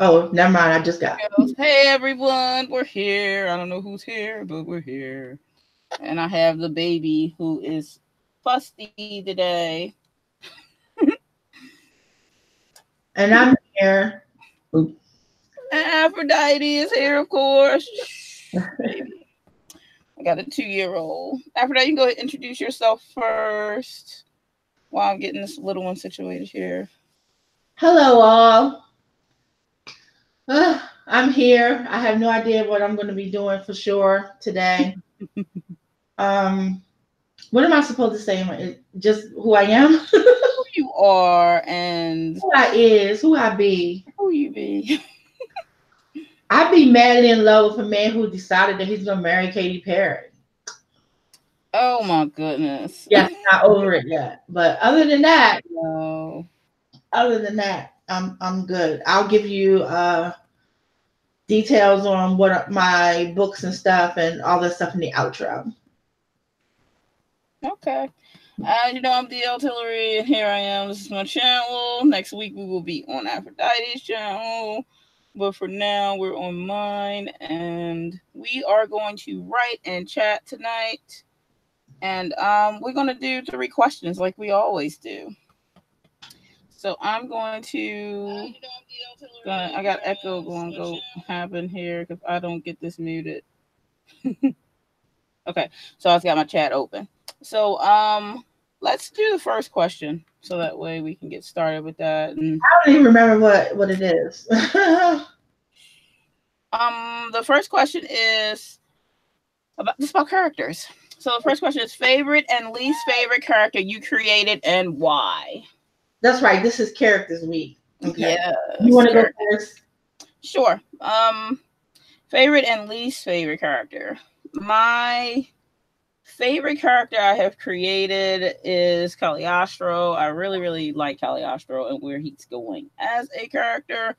Oh, never mind. I just got. Goes, hey everyone, we're here. I don't know who's here, but we're here. And I have the baby who is fusty today. And I'm here. And Aphrodite is here, of course. Baby. I got a 2-year-old. Aphrodite, you can go ahead and introduce yourself first while I'm getting this little one situated here. Hello, all. I'm here. I have no idea what I'm going to be doing for sure today. What am I supposed to say? Just who I am? Who you are and who I is, who I be. Who you be. I be madly in love with a man who decided that he's going to marry Katy Perry. Oh my goodness. Yeah, not over it yet. But other than that, no. I'm good. I'll give you details on what my books and stuff and all that stuff in the outro. Okay. I'm Tillery, and here I am. This is my channel. Next week we will be on Aphrodite's channel. But for now, we're on mine, and we are going to write and chat tonight. And we're going to do 3 questions like we always do. So I'm going to... I got echo going to go happen here if I don't get this muted. Okay, so I've got my chat open. So let's do the first question, so that way we can get started with that. And I don't even remember what it is. The first question is about characters. So the first question is favorite and least favorite character you created and why. That's right. This is characters week. Okay. Yeah. You want to go first? Sure. Favorite and least favorite character. My favorite character I have created is Cagliostro. I really, really like Cagliostro and where he's going as a character.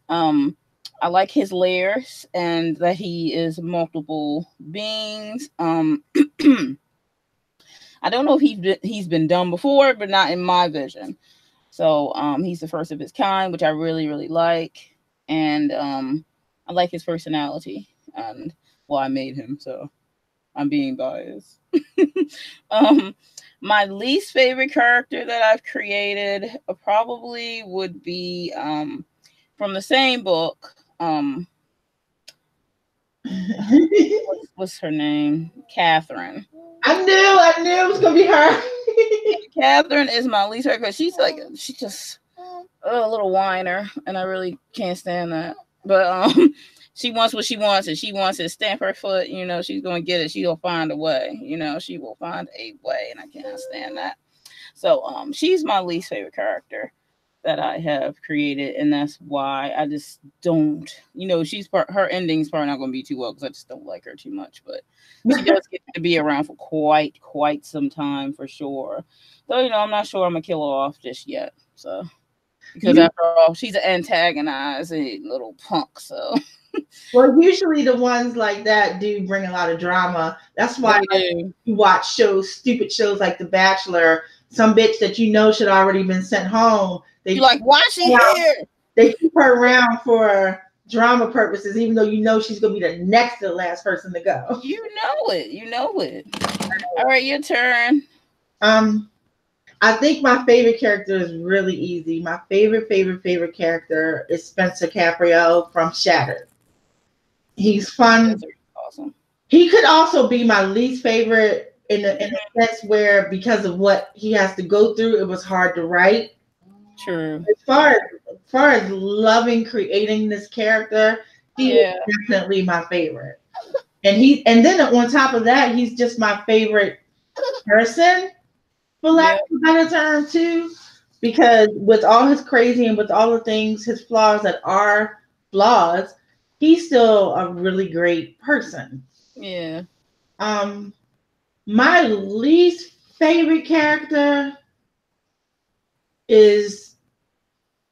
I like his layers and that he is multiple beings. I don't know if he's been done before, but not in my vision. So he's the first of his kind, which I really, really like. And I like his personality. And well, I made him, so I'm being biased. My least favorite character that I've created probably would be from the same book. What's her name? Catherine. I knew it was gonna be her. Catherine is my least favorite because she's just a little whiner, and I really can't stand that. But she wants what she wants, and she wants to stamp her foot. She's gonna get it. She'll find a way. She will find a way, and I can't stand that. So she's my least favorite character that I have created, and that's why I just don't. Her ending's probably not gonna be too well because I just don't like her too much. But she does get to be around for quite some time for sure. Though I'm not sure I'm gonna kill her off just yet. So. Because after all, she's an antagonizing little punk, so. Well, usually the ones like that do bring a lot of drama. That's why you watch stupid shows like The Bachelor. Some bitch that should already been sent home. You're like, why is she here? They keep her around for drama purposes, even though she's gonna be the next to the last person to go. You know it. All right, your turn. I think my favorite character is really easy. My favorite character is Spencer Caprio from Shattered. He's fun. That's awesome. He could also be my least favorite in a sense where because of what he has to go through, it was hard to write. True. As far as loving creating this character, he is definitely my favorite. And then on top of that, he's just my favorite person. For lack of a better term, too, because with all his crazy and with all the things, his flaws that are flaws, he's still a really great person. Yeah. My least favorite character is,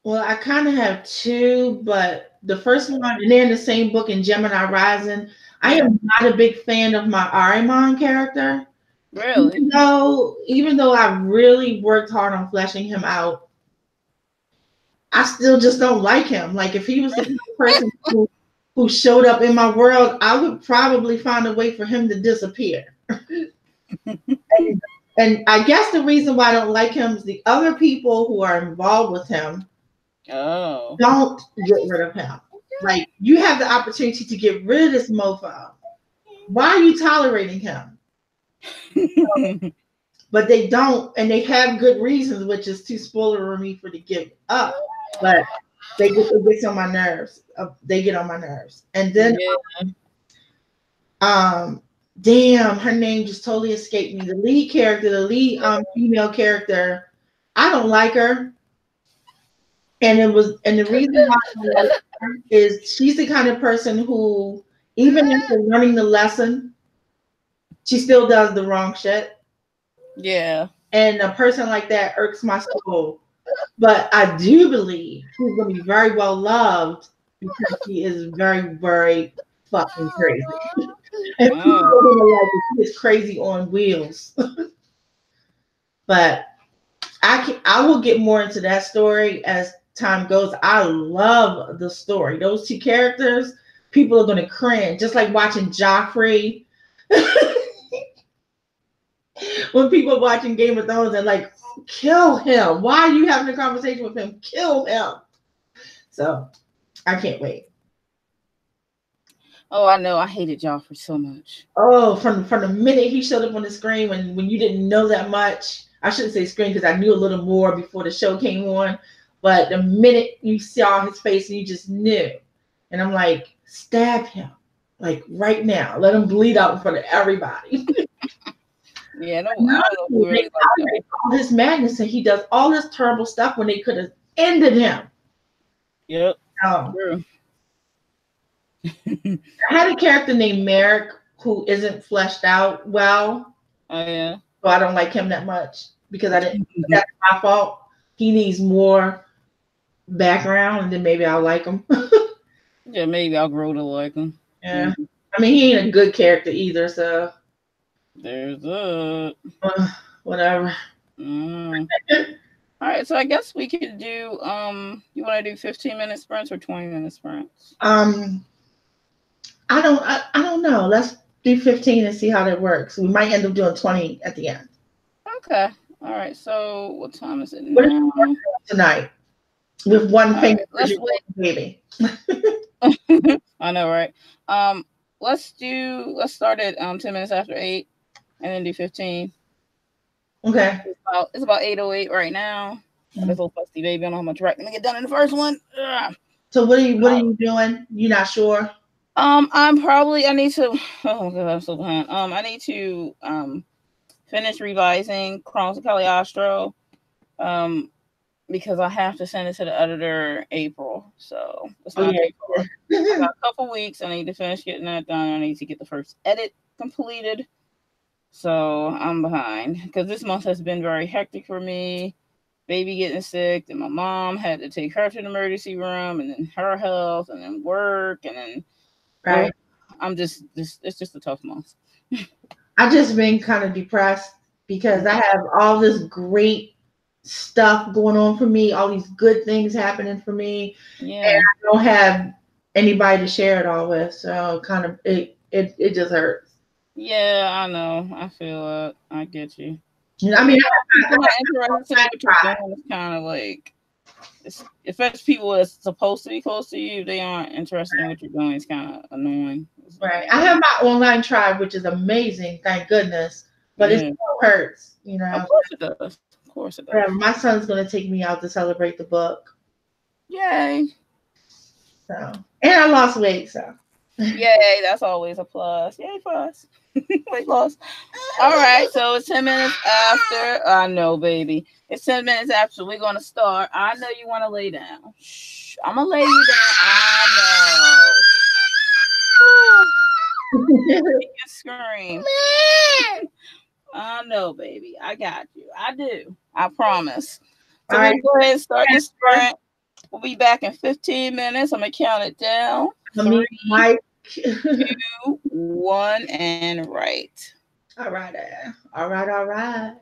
well, I kind of have 2, but the first one, and they're in the same book in Gemini Rising. I am not a big fan of my Ahriman character. Really? Even though I really worked hard on fleshing him out, I still just don't like him. Like if he was the kind of person who showed up in my world, I would probably find a way for him to disappear. and I guess the reason why I don't like him is the other people who are involved with him don't get rid of him. Like you have the opportunity to get rid of this mofo. Why are you tolerating him? But they don't, and they have good reasons, which is too spoiler me for to give up. But it gets on my nerves. They get on my nerves. And then damn, her name just totally escaped me. The lead character, the lead female character, I don't like her. And the reason why I don't like her is she's the kind of person who, even after learning the lesson, she still does the wrong shit. Yeah. And a person like that irks my soul. But I do believe she's going to be very well loved because she is very, very fucking crazy. And people are going to like she is crazy on wheels. But I will get more into that story as time goes. I love the story. Those two characters, people are going to cringe. Just like watching Joffrey. When people are watching Game of Thrones, they're like, kill him. Why are you having a conversation with him? Kill him. So I can't wait. Oh, I know. I hated Joffrey so much. Oh, from the minute he showed up on the screen when you didn't know that much. I shouldn't say screen because I knew a little more before the show came on. But the minute you saw his face and you just knew. And I'm like, stab him. Like right now. Let him bleed out in front of everybody. Yeah, no, I don't know who really like all this madness and he does all this terrible stuff when they could have ended him. Yep. True. I had a character named Merrick who isn't fleshed out well. Oh yeah. So I don't like him that much because I didn't. That's my fault. He needs more background, and then maybe I'll like him. Yeah, maybe I'll grow to like him. Yeah. I mean, he ain't a good character either, so. There's that. Whatever. All right, so I guess we could do. You want to do 15-minute sprints or 20-minute sprints? I don't know. Let's do 15 and see how that works. We might end up doing 20 at the end. Okay. All right. So what time is it now? Tonight. With one finger. Right, let's wait, baby. I know, right? Let's start at 10 minutes after 8 and then do 15. Okay. It's about 8:08 right now. This little fusty baby. I don't know how much right. Let me get done in the first one. Ugh. So what are you doing? You're not sure? I need to. Oh god, I'm so behind. I need to finish revising Chronicles of Cagliostro. Because I have to send it to the editor April. So it's not I got a couple weeks. I need to finish getting that done. I need to get the first edit completed. So I'm behind because this month has been very hectic for me. Baby getting sick, and my mom had to take her to the emergency room, and then her health, and then work, and then I'm it's just a tough month. I've just been kind of depressed because I have all this great stuff going on for me, all these good things happening for me, and I don't have anybody to share it all with. So kind of it just hurts. Yeah, I know. I feel it. I get you. I mean, I'm not interested in what you're doing. It's kind of like it affects people that's supposed to be close to you. They aren't interested in what you're doing. It's kind of annoying. Right. I have my online tribe, which is amazing. Thank goodness. But it still hurts, you know. Of course it does. Of course it does. Yeah, my son's going to take me out to celebrate the book. Yay. So, and I lost weight, so. Yay, that's always a plus. Yay for us. Weight loss. All right, so it's 10 minutes after. I know, baby. It's 10 minutes after we're going to start. I know you want to lay down. Shh. I'm going to lay you down. I know. You can scream. I know, baby. I got you. I do. I promise. So we'll go ahead and start this sprint. We'll be back in 15 minutes. I'm going to count it down. 3, 2, 1, and right. All right. All right.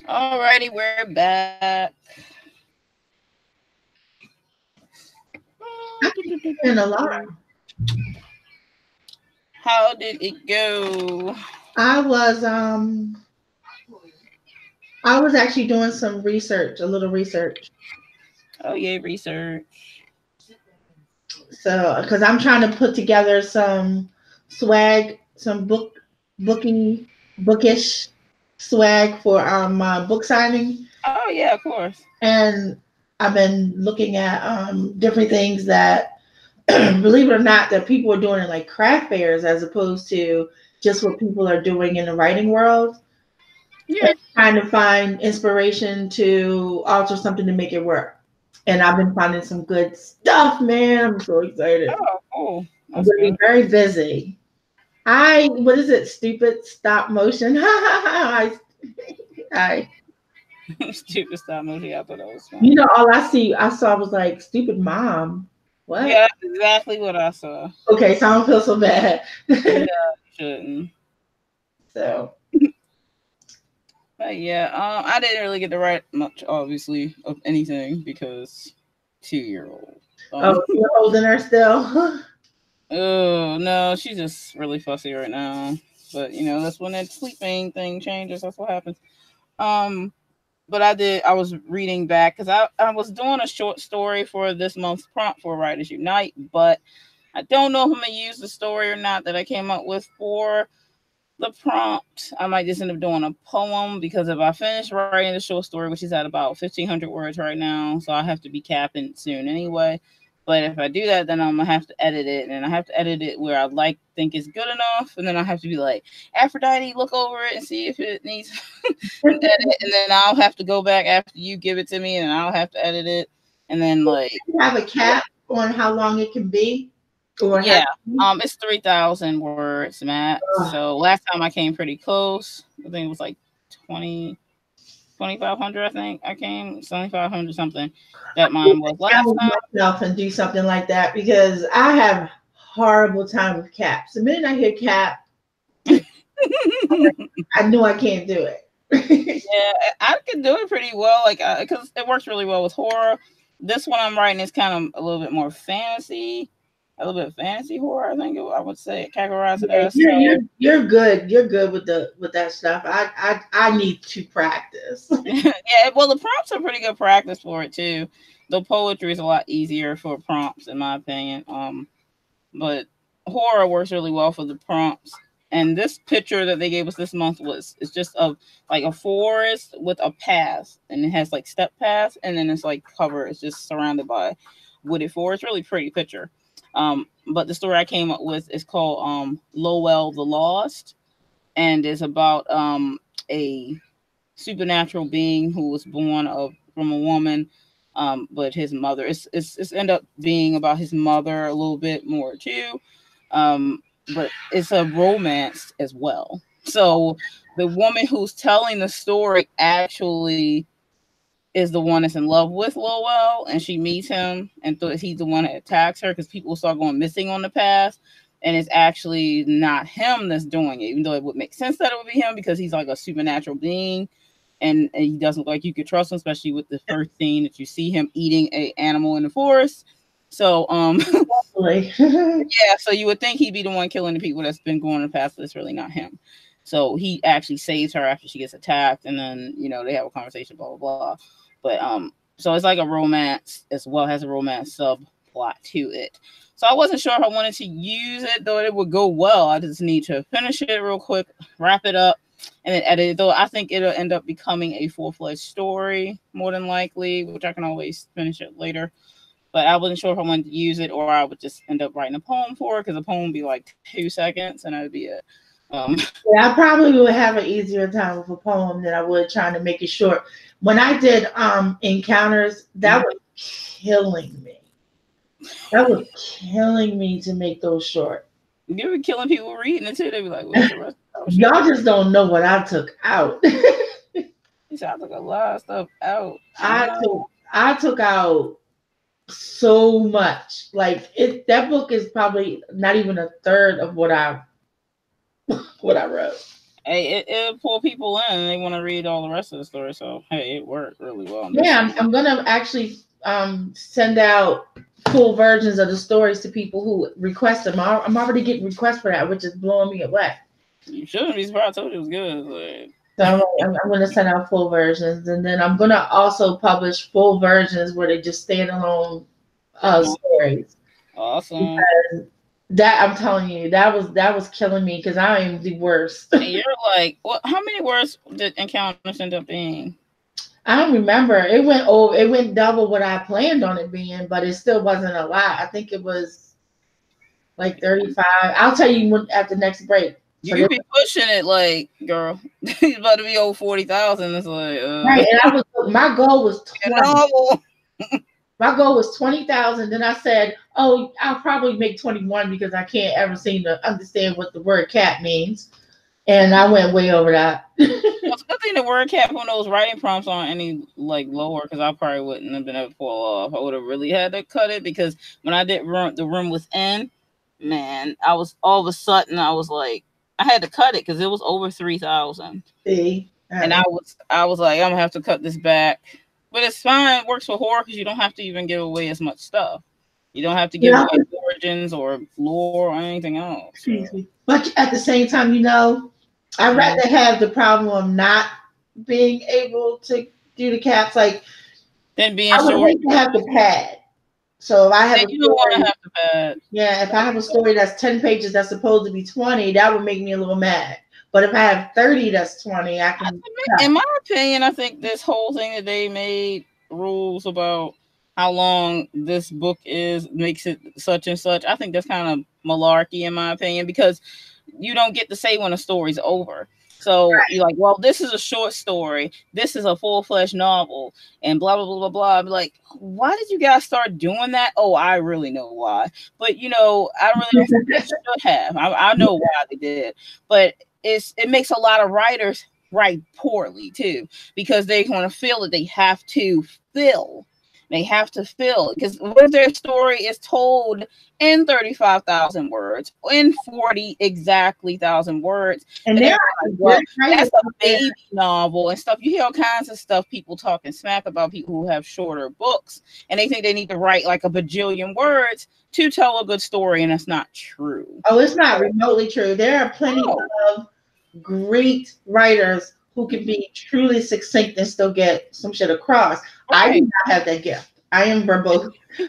Alrighty, we're back. And a lot. How did it go? I was actually doing some research, a little research. Oh yeah, research. So, because I'm trying to put together some swag, some bookish swag for my book signing. Oh yeah, of course. And I've been looking at different things that, believe it or not, that people are doing in like craft fairs as opposed to just what people are doing in the writing world. Yeah. And trying to find inspiration to alter something to make it work. And I've been finding some good stuff, man. I'm so excited. Oh, cool. I'm going to be very busy. What is it? Stupid stop motion. I Stupid stop motion. I thought that was fun. You know, all I saw was like stupid mom. What? Yeah, that's exactly what I saw. Okay, so I don't feel so bad. Yeah, you shouldn't. So. But yeah, I didn't really get to write much, obviously, of anything because 2-year-old. You're holding her still? Oh no, she's just really fussy right now. But you know, that's when that sleeping thing changes. That's what happens. But I was reading back because I was doing a short story for this month's prompt for Writers Unite, but I don't know if I'm gonna use the story or not that I came up with for the prompt. I might just end up doing a poem because if I finish writing the short story, which is at about 1,500 words right now, so I have to be capping soon anyway. But if I do that, then I'm gonna have to edit it, and I have to edit it where I think it's good enough, and then I have to be like, Aphrodite, look over it and see if it needs an edit, and then I'll have to go back after you give it to me, and I'll have to edit it, and then like you have a cap on how long it can be. Yeah, it's 3,000 words, Matt. So last time I came pretty close. I think it was like 2,500. I think I came 2,500 something. That mine was last time. Myself and do something like that because I have horrible time with caps. The minute I hear cap, I know I can't do it. Yeah, I can do it pretty well, like because it works really well with horror. This one I'm writing is kind of a little bit more fantasy. A little bit of fantasy horror, I think I would say categorize it as. You're good. You're good with that stuff. I need to practice. Yeah, well, the prompts are pretty good practice for it too. The poetry is a lot easier for prompts, in my opinion. But horror works really well for the prompts. And this picture that they gave us this month it's just of like a forest with a path, and it has like step paths, and then it's like covered. It's just surrounded by wooded forest. Really pretty picture. But the story I came up with is called Lowell the Lost, and is about a supernatural being who was born from a woman, but his mother. It's end up being about his mother a little bit more too, but it's a romance as well. So the woman who's telling the story actually is the one that's in love with Lowell, and she meets him, and he's the one that attacks her because people start going missing on the path, and it's actually not him that's doing it, even though it would make sense that it would be him because he's like a supernatural being, and he doesn't look like you could trust him, especially with the first scene that you see him eating an animal in the forest. So, yeah, so you would think he'd be the one killing the people that's been going in the past, but it's really not him. So he actually saves her after she gets attacked, and then they have a conversation, blah blah blah. But so it's like a romance as well, has a romance subplot to it. So I wasn't sure if I wanted to use it, though it would go well. I just need to finish it real quick, wrap it up, and then edit it. Though I think it'll end up becoming a full-fledged story more than likely, which I can always finish it later. But I wasn't sure if I wanted to use it or I would just end up writing a poem for it because a poem would be like 2 seconds and that would be it. Yeah, I probably would have an easier time with a poem than I would trying to make it short. When I did encounters, that was killing me. That was killing me to make those short. You were killing people reading it too. They'd be like, "What's the rest?" Y'all just don't know what I took out. You said I took a lot of stuff out. I took out so much. Like that book is probably not even a third of what I wrote. Hey, it pull people in and they want to read all the rest of the story. So hey, it worked really well. Yeah, I'm gonna actually send out full versions of the stories to people who request them. I'm already getting requests for that, which is blowing me away. You shouldn't be surprised. I told you it was good. Like, so I'm going to send out full versions, and then I'm going to also publish full versions where they just stand alone stories. Awesome. Because that I'm telling you, that was killing me because I am the worst. And you're like, what? How many words did Encounters end up being? I don't remember. It went double what I planned on it being, but it still wasn't a lot. I think it was like 35. I'll tell you at the next break. So you be pushing it, like, girl. It's about to be over 40,000. It's like right. And my goal was 20. My goal was 20,000. Then I said, "Oh, I'll probably make 21 because I can't ever seem to understand what the word cat means." And I went way over that. Well, it's a good thing the word cat on those writing prompts aren't any like lower, because I probably wouldn't have been able to pull off. I would have really had to cut it, because when I did the room within, man, I was all of a sudden I was like, I had to cut it because it was over 3,000. See, and I was like, I'm gonna have to cut this back, but it's fine. It works for horror because you don't have to even give away as much stuff. You don't have to give away origins or lore or anything else. So. But at the same time, I'd rather have the problem of not being able to do the cats, like, than being I would short. hate to have the pad. So if I have you don't want to have the pad. Yeah, if I have a story that's 10 pages that's supposed to be 20, that would make me a little mad. But if I have 30 that's 20, I can. In my opinion, I think this whole thing that they made rules about how long this book is makes it such and such. I think that's kind of malarkey, in my opinion, because you don't get to say when a story's over. So you're like, well, this is a short story. This is a full-fledged novel, and blah, blah, blah, blah, blah. I'm like, why did you guys start doing that? Oh, I really know why. But, I really don't think they should have. I know why they did. But it makes a lot of writers write poorly, too, because they want to feel that they have to fill. They have to fill, because what if their story is told in 35,000 words, in 40 exactly thousand words, and they're like, well, that's a baby novel and stuff. You hear all kinds of stuff, people talking smack about people who have shorter books, and they think they need to write like a bajillion words to tell a good story, and that's not true. Oh, it's not remotely true. There are plenty of great writers who can be truly succinct and still get some shit across. I do not have that gift. I am verbose. You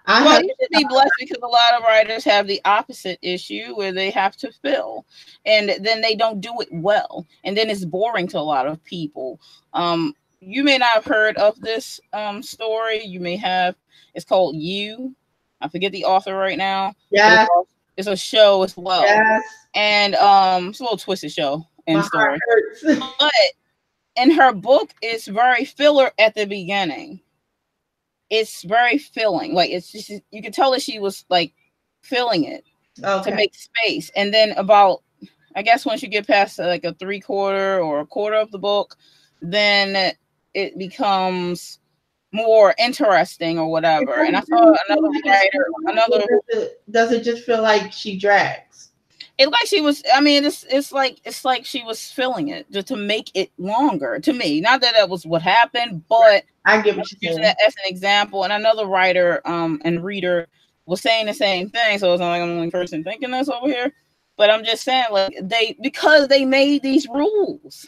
should be blessed, because a lot of writers have the opposite issue where they have to fill, and then they don't do it well, and then it's boring to a lot of people. You may not have heard of this story. You may have. It's called You. I forget the author right now. Yeah, it's a show as well. Yes, and it's a little twisted show and story. But in her book, it's very filler at the beginning. It's very filling. Like, it's just, you can tell that she was like filling it to make space. And then about, I guess once you get past like a 3/4 or a quarter of the book, then it becomes more interesting or whatever. And I saw another writer, does it just feel like she drags? It's like she was. I mean, it's like she was filling it just to make it longer. To me, not that was what happened, but I get what you're saying. That as an example. And another writer and reader was saying the same thing. So it's not like I'm the only person thinking this over here. But I'm just saying, like, because they made these rules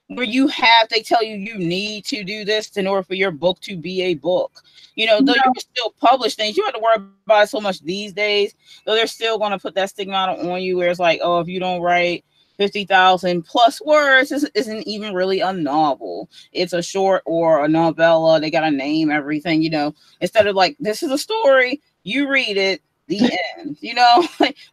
where they tell you need to do this in order for your book to be a book. Though you can still publish things, you have to worry about it so much these days. Though they're still going to put that stigma on you, where it's like, oh, if you don't write 50,000 plus words, this isn't even really a novel. It's a short or a novella. They got to name everything, instead of like, this is a story, you read it, the end,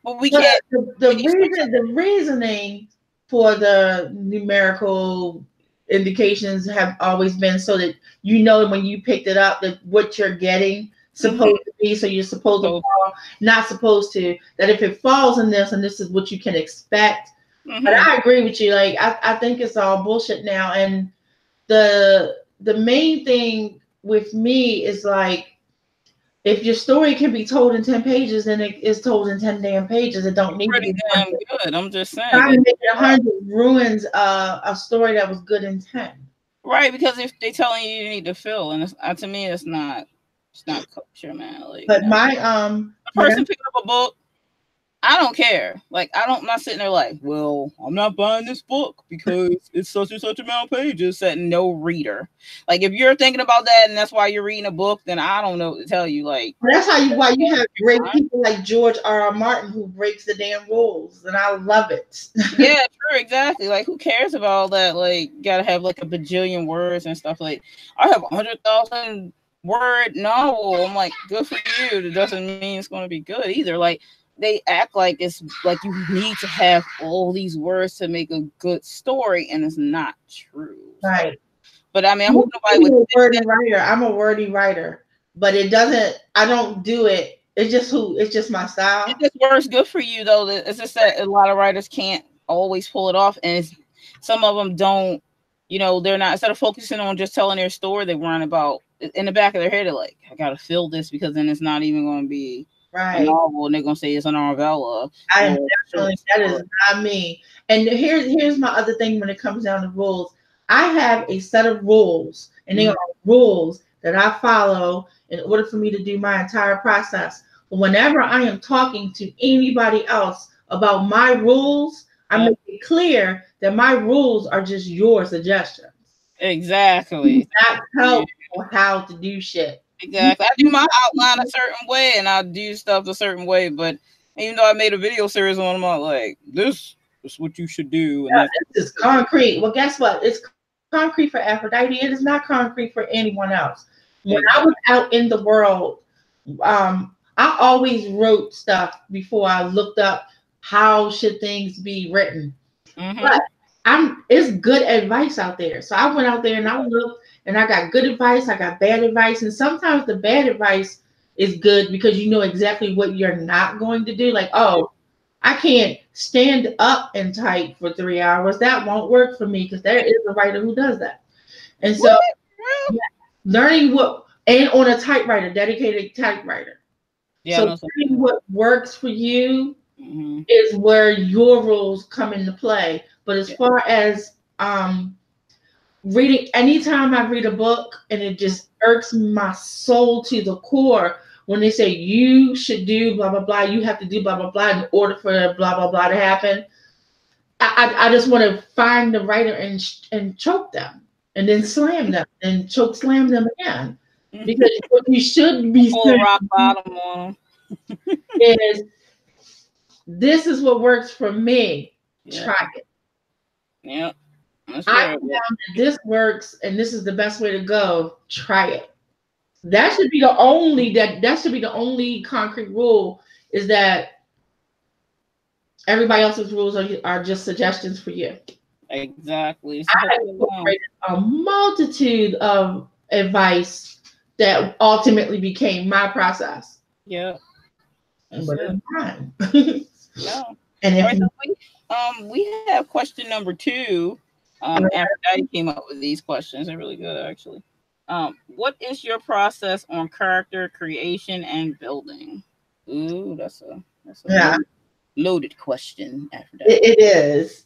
but we can't. The reasoning for the numerical indications have always been so that when you picked it up that what you're getting supposed to be, so you're supposed to fall, not supposed to, that if it falls in this and this is what you can expect. But I agree with you. Like, I think it's all bullshit now. And the main thing with me is like, if your story can be told in 10 pages, then it is told in 10 damn pages. It don't need to be damn good. I'm just saying. Trying to make it 100 ruins a story that was good in 10. Right, because if they're telling you need to fill, and to me, it's not culture, man. Like, but my a person picking up a book, I don't care. Like, I'm not sitting there like, well, I'm not buying this book because it's such and such amount of pages that no reader. Like, if you're thinking about that and that's why you're reading a book, then I don't know what to tell you. Like, that's why you have great people like George R.R. Martin who breaks the damn rules, and I love it. Yeah, true, exactly. Like, who cares about all that? Like, gotta have like a bajillion words and stuff. Like, I have 100,000 word novel. I'm like, good for you. It doesn't mean it's going to be good either. Like, they act like it's like you need to have all these words to make a good story, and it's not true. Right. But I mean, I hope nobody would. I'm a wordy writer, but it doesn't. I don't do it. It's just my style. It just works good for you though. It's just that a lot of writers can't always pull it off, and some of them don't. You know, they're not, instead of focusing on just telling their story, they worry about in the back of their head. They're like, I gotta fill this because then it's not even going to be a novel, and they're gonna say it's a novella. That is not me. And here's my other thing when it comes down to rules. I have a set of rules, and they are rules that I follow in order for me to do my entire process. But whenever I am talking to anybody else about my rules, I make it clear that my rules are just your suggestions. Exactly. Not tell people how to do shit. Exactly. I do my outline a certain way, and I do stuff a certain way. But even though I made a video series on them, I'm like, this is what you should do. And this is concrete. Well, guess what? It's concrete for Aphrodite. It is not concrete for anyone else. When I was out in the world, I always wrote stuff before I looked up how should things be written. But it's good advice out there. So I went out there and I looked, and I got good advice. I got bad advice, and sometimes the bad advice is good because you know exactly what you're not going to do. Like, oh, I can't stand up and type for 3 hours. That won't work for me because there is a writer who does that. And so learning and on a typewriter, dedicated typewriter. So learning what works for you is where your rules come into play. But as far as reading, anytime I read a book and it just irks my soul to the core, when they say you should do blah, blah, blah, you have to do blah, blah, blah in order for blah, blah, blah to happen. I just want to find the writer and choke them and then slam them and slam them again. Because what you should be saying rock bottom on is this is what works for me. Try it. Yeah. I found that this works and this is the best way to go. Try it. That should be the only concrete rule, is that everybody else's rules are just suggestions for you. Exactly. I have incorporated a multitude of advice that ultimately became my process. Yeah. But it's fine. Yeah. And if we have question number 2. Aphrodite came up with these questions. They're really good, actually. What is your process on character creation and building? Ooh, that's a loaded question, Aphrodite. It is.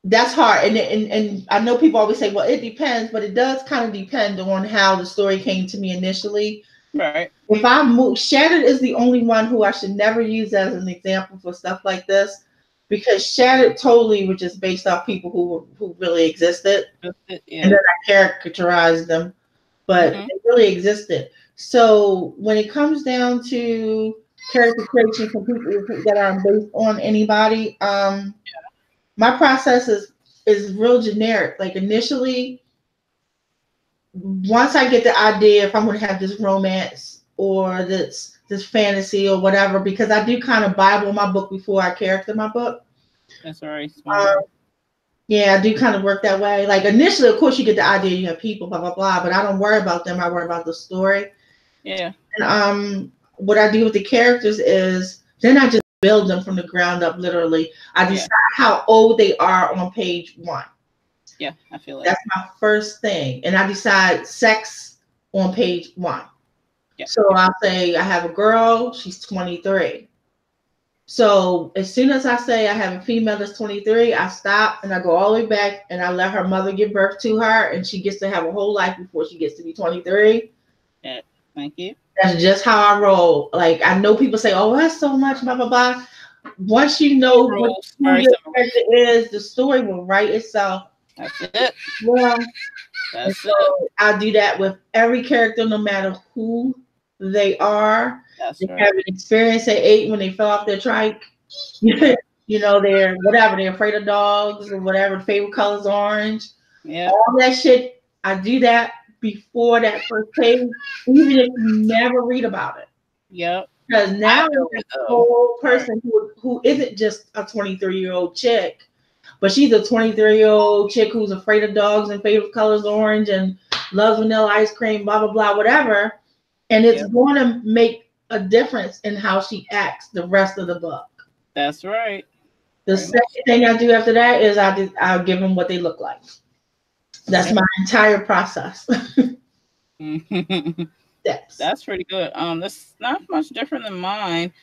That's hard, and I know people always say, well, it depends, but it does kind of depend on how the story came to me initially. Right. If I move, Shattered is the only one who I should never use as an example for stuff like this, because Shattered totally was just based off people who really existed, and then I caricaturized them, but they really existed. So when it comes down to character creation for people that are based on anybody, my process is real generic. Like initially, once I get the idea if I'm going to have this romance or this fantasy or whatever, because I do kind of Bible my book before I character my book. That's right. Yeah, I do kind of work that way. Like initially, of course, you get the idea, you have people, blah, blah, blah, but I don't worry about them. I worry about the story. Yeah. And what I do with the characters is then I just build them from the ground up, literally. I decide how old they are on page 1. Yeah, I feel like that's my first thing. And I decide sex, on page 1. Yeah. So I'll say I have a girl, she's 23. So as soon as I say I have a female that's 23, I stop and I go all the way back and I let her mother give birth to her, and she gets to have a whole life before she gets to be 23. Yeah, thank you. That's just how I roll. Like, I know people say, "Oh, that's so much," blah blah blah. Once you know who your character is, the story will write itself. That's it. Well, that's so it. I do that with every character, no matter who they are. That's they right. have an experience at 8 when they fell off their trike. You know, they're whatever, they're afraid of dogs or whatever, favorite color is orange. Yeah. All that shit, I do that before that first page, even if you never read about it. Yep. Because now it's a whole person who isn't just a 23-year-old chick, but she's a 23-year-old chick who's afraid of dogs and favorite colors orange and loves vanilla ice cream, blah, blah, blah, whatever. And it's going to make a difference in how she acts the rest of the book. That's right. The second thing I do after that is I'll give them what they look like. That's my entire process. That's pretty good. That's not much different than mine.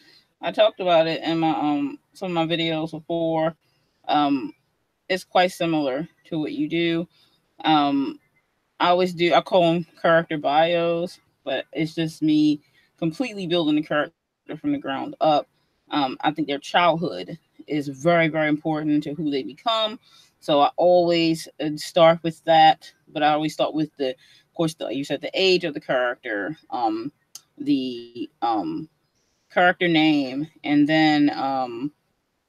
I talked about it in my some of my videos before. It's quite similar to what you do. I call them character bios, but it's just me completely building the character from the ground up. I think their childhood is very, very important to who they become. So I always start with that, but I always start with you said the age of the character, the character name, and then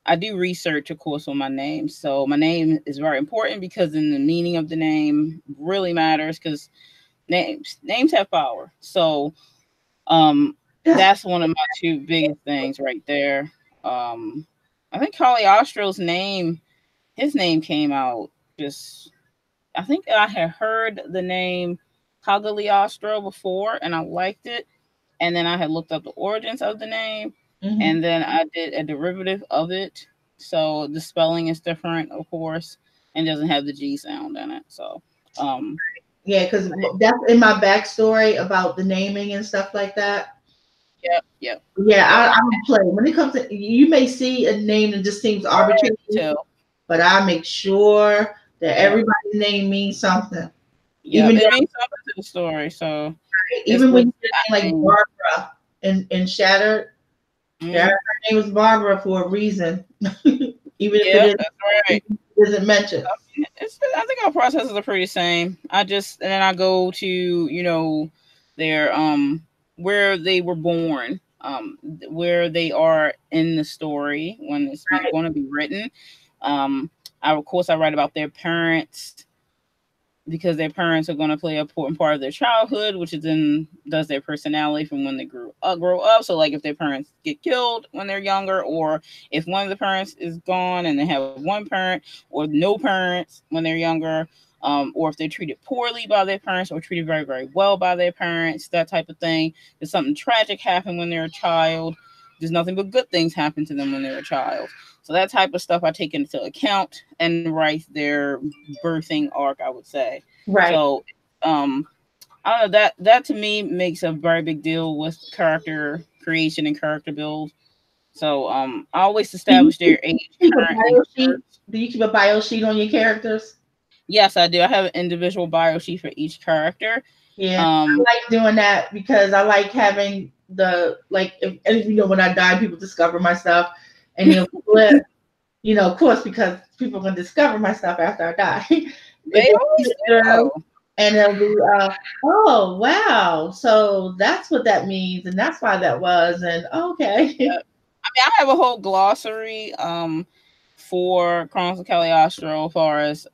I do research, of course, on my name. So my name is very important because then the meaning of the name really matters because names have power. So that's one of my two biggest things right there. I think Cagliostro's name, his name came out just, I think I had heard the name Cagliostro before and I liked it. And then I had looked up the origins of the name and then I did a derivative of it. So the spelling is different, of course, and doesn't have the G sound in it. So, yeah, because that's in my backstory about the naming and stuff like that. Yep. Yeah, I don't play. When it comes to, you may see a name that just seems arbitrary, but I make sure that everybody's name means something. Yeah, it means something to the story. So even when you get like Barbara in Shattered, her name was Barbara for a reason. Even if it isn't mentioned. I think our processes are pretty the same. And then I go to, their where they were born, where they are in the story when it's going to be written. Of course I write about their parents because their parents are going to play an important part of their childhood, which does their personality from when they grow up. So like if their parents get killed when they're younger, or if one of the parents is gone and they have one parent or no parents when they're younger, or if they're treated poorly by their parents or treated very, very well by their parents, that type of thing. If something tragic happened when they're a child, there's nothing but good things happen to them when they're a child. So that type of stuff I take into account and write their birthing arc, I would say. Right. So I don't know, that to me makes a very big deal with character creation and character build. So I always establish their age. Do you keep a bio sheet on your characters? Yes, I do. I have an individual bio sheet for each character. Yeah, I like doing that because I like having if when I die, people discover my stuff, and flip, of course, because people can discover my stuff after I die. They always do. And they'll be, oh wow, so that's what that means, and that's why that was, and okay. Yep. I have a whole glossary for Chronicles of Cagliostro as far as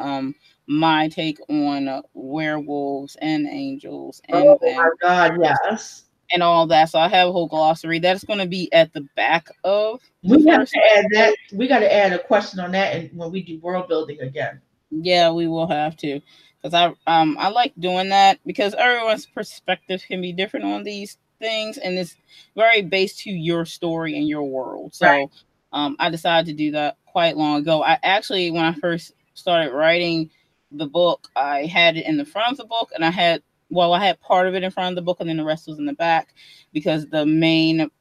my take on werewolves and angels and my God, yes. And all that. So I have a whole glossary that's going to be at the back of. We have to add that. We got to add a question on that when we do world building again. Yeah, we will have to, because I like doing that because everyone's perspective can be different on these things, and it's very based to your story and your world. So I decided to do that quite long ago. I actually, when I first started writing the book, I had it in the front of the book, and I had well, I had part of it in front of the book and then the rest was in the back, because the main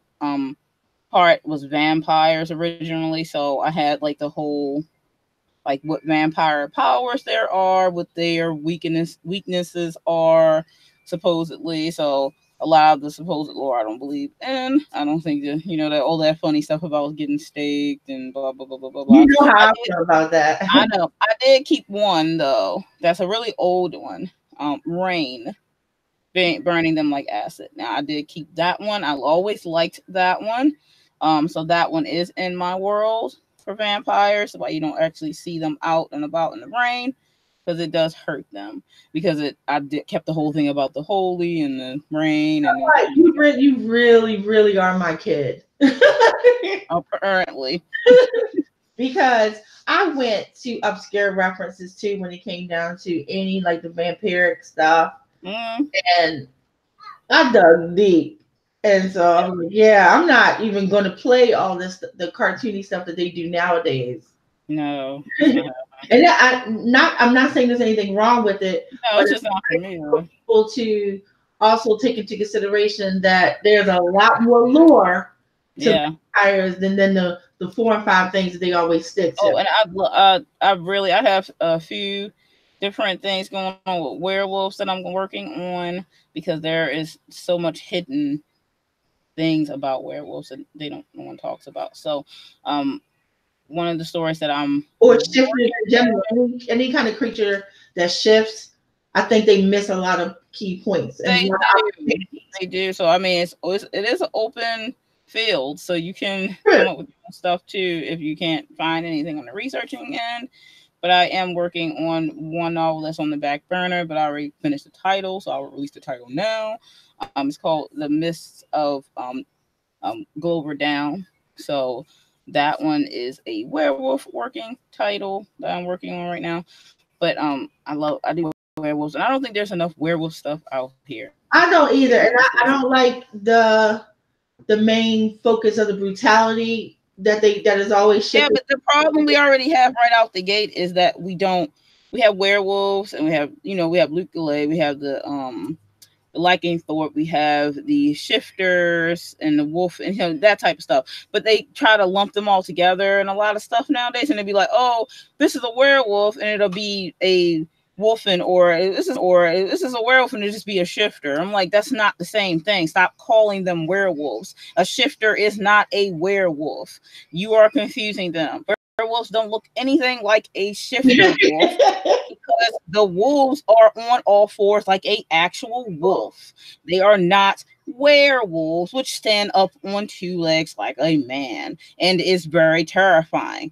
part was vampires originally. So I had like the whole, like what vampire powers there are, what their weaknesses are supposedly. So a lot of the supposed lore I don't believe in. I don't think that, you know, that all that funny stuff about getting staked and blah blah blah blah blah blah. You know how I feel about that. I know. I did keep one though. That's a really old one. Rain. Burning them like acid. Now I did keep that one. I always liked that one. So that one is in my world for vampires. Why you don't actually see them out and about in the rain, because it does hurt them. Because I kept the whole thing about the holy and the rain. And you really are my kid. Apparently. Because I went to obscure references too when it came down to any like the vampiric stuff. And I dug deep. And so I'm like, yeah, I'm not even going to play all this, the cartoony stuff that they do nowadays. No. And I'm not saying there's anything wrong with it. No, it's just not for me. People to also take into consideration that there's a lot more lore to vampires than the 4 and 5 things that they always stick to. Oh, and I have a few different things going on with werewolves that I'm working on, because there is so much hidden things about werewolves that no one talks about. So one of the stories that I'm shifting in general, any kind of creature that shifts, I think they miss a lot of key points. They do. So I mean, it is an open field, so you can come up with stuff too if you can't find anything on the researching end. But I am working on one novel that's on the back burner, but I already finished the title, so I'll release the title now. It's called The Mists of Glover Down. So that one is a werewolf working title that I'm working on right now. But I do werewolves, and I don't think there's enough werewolf stuff out here. I don't either, and I don't like the main focus of the brutality that is always shifted. Yeah, but the problem we already have right out the gate is that we have werewolves, and we have Luke Galay, we have the Lycanthrope, we have the shifters and the wolf, and that type of stuff. But they try to lump them all together in a lot of stuff nowadays, and they'd be like, "Oh, this is a werewolf," and it'll be a wolfen, or this is a werewolf, and it'll just be a shifter. I'm like, that's not the same thing. Stop calling them werewolves. A shifter is not a werewolf. You are confusing them. Werewolves don't look anything like a shifter wolf, because the wolves are on all fours like a actual wolf. They are not werewolves, which stand up on 2 legs like a man and is very terrifying.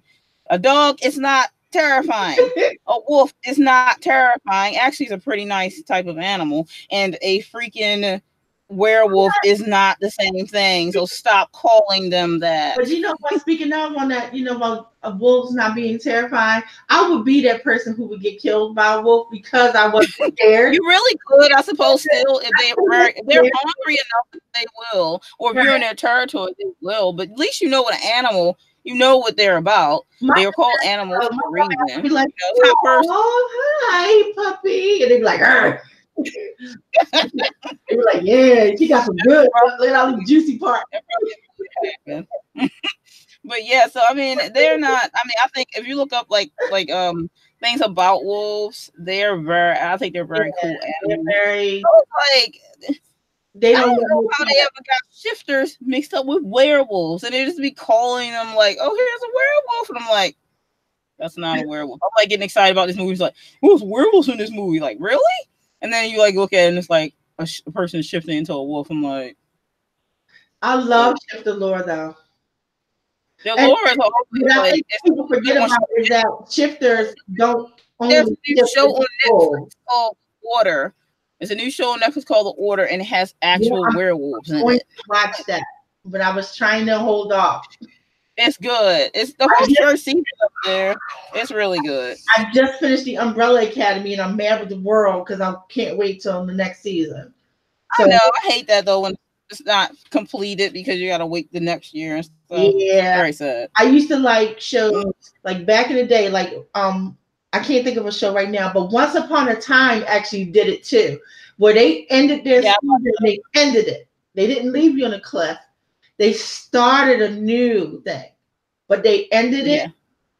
A dog is not terrifying. A wolf is not terrifying. Actually, it's a pretty nice type of animal. And a freaking werewolf is not the same thing. So stop calling them that. But speaking of on that, about wolves not being terrifying, I would be that person who would get killed by a wolf because I wasn't scared. You really could, I suppose, still, if they're hungry enough, they will. Or if you're in their territory, they will. But at least you know what an animal. You know what they're about. They are called animals for a reason. Be like, hi, puppy. And they'd be like, they were like, yeah, she got some good. Let out the juicy part. But yeah, so I mean, they're not. I mean, I think if you look up like things about wolves, I think they're very cool animals. They're very I don't know how they ever got shifters mixed up with werewolves, and they just be calling them like, "Oh, here's a werewolf," and I'm like, "That's not a werewolf." I'm like getting excited about this movie. It's like, "Oh, there's werewolves in this movie." Like, really? And then you like look at it, and it's like a person shifting into a wolf. I'm like, I love shifter lore though. The lore is always like, people forget about is that shifters don't only. There's a new show on Netflix called Order. It's a new show on Netflix called The Order, and it has actual werewolves in it. Watch that, but I was trying to hold off. It's good. It's the whole first season up there. It's really good. I just finished the Umbrella Academy, and I'm mad with the world because I can't wait till the next season. So, I know. I hate that though when it's not completed because you got to wait the next year and stuff. Yeah, very sad. I used to like shows like back in the day, like I can't think of a show right now, but Once Upon a Time actually did it too, Where they ended their season, they ended it. They didn't leave you on a cliff. They started a new thing, but they ended it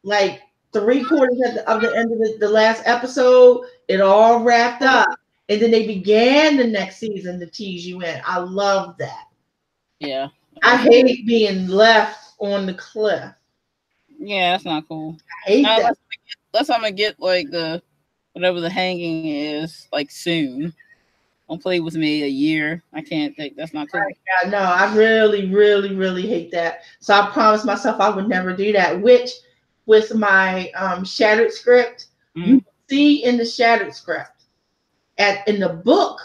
like 3/4 of the end of the last episode. It all wrapped up, and then they began the next season to tease you in. I love that. Yeah, I hate being left on the cliff. Yeah, that's not cool. I hate that. Unless I'm gonna get like the whatever the hanging is like soon. Don't play with me a year. I can't think. That's not cool. Yeah, no, I really, really, really hate that. So I promised myself I would never do that. Which, with my shattered script, you see in the shattered script, in the book,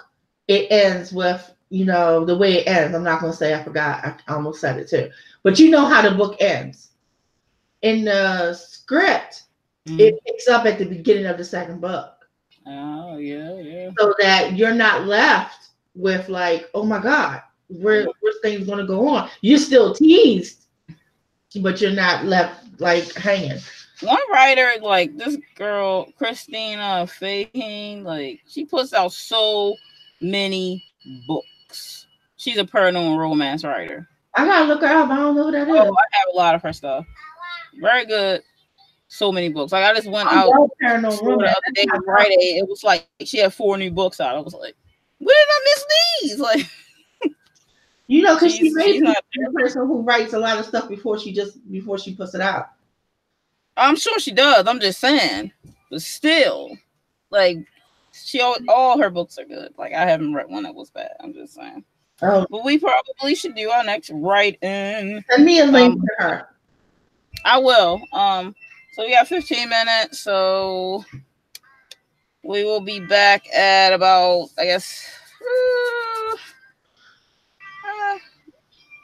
it ends with the way it ends. I'm not gonna say I forgot. I almost said it too. But you know how the book ends. In the script, it picks up at the beginning of the second book. Oh yeah. So that you're not left with like, oh my God, where's things gonna go on? You're still teased, but you're not left like hanging. One writer, like this girl, Christina Faheen, like she puts out so many books. She's a paranormal romance writer. I gotta look her up. I don't know who that is. I have a lot of her stuff. Very good. So many books. Like I just went out the other day Friday. It was like she had 4 new books out. I was like, where did I miss these? Like, because she's not the person who writes a lot of stuff before she puts it out. I'm sure she does. I'm just saying, but still, like all her books are good. Like I haven't read one that was bad. I'm just saying. Oh, but we probably should do our next write-in. Send me a link to her. I will. So we got 15 minutes. So we will be back at about, I guess.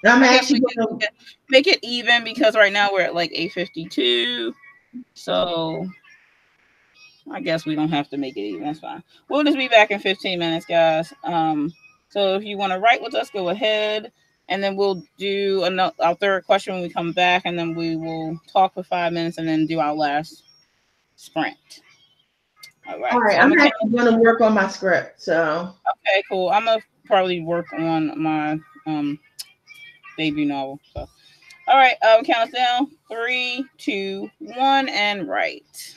I'm actually going to make it even because right now we're at like 8:52. So I guess we don't have to make it even. That's fine. We'll just be back in 15 minutes, guys. So if you want to write with us, go ahead. And then we'll do our third question when we come back. And then we will talk for 5 minutes and then do our last sprint. All right. So I'm actually going to work on my script. So okay, cool. I'm going to probably work on my debut novel. So all right, count us down. 3, 2, 1, and write.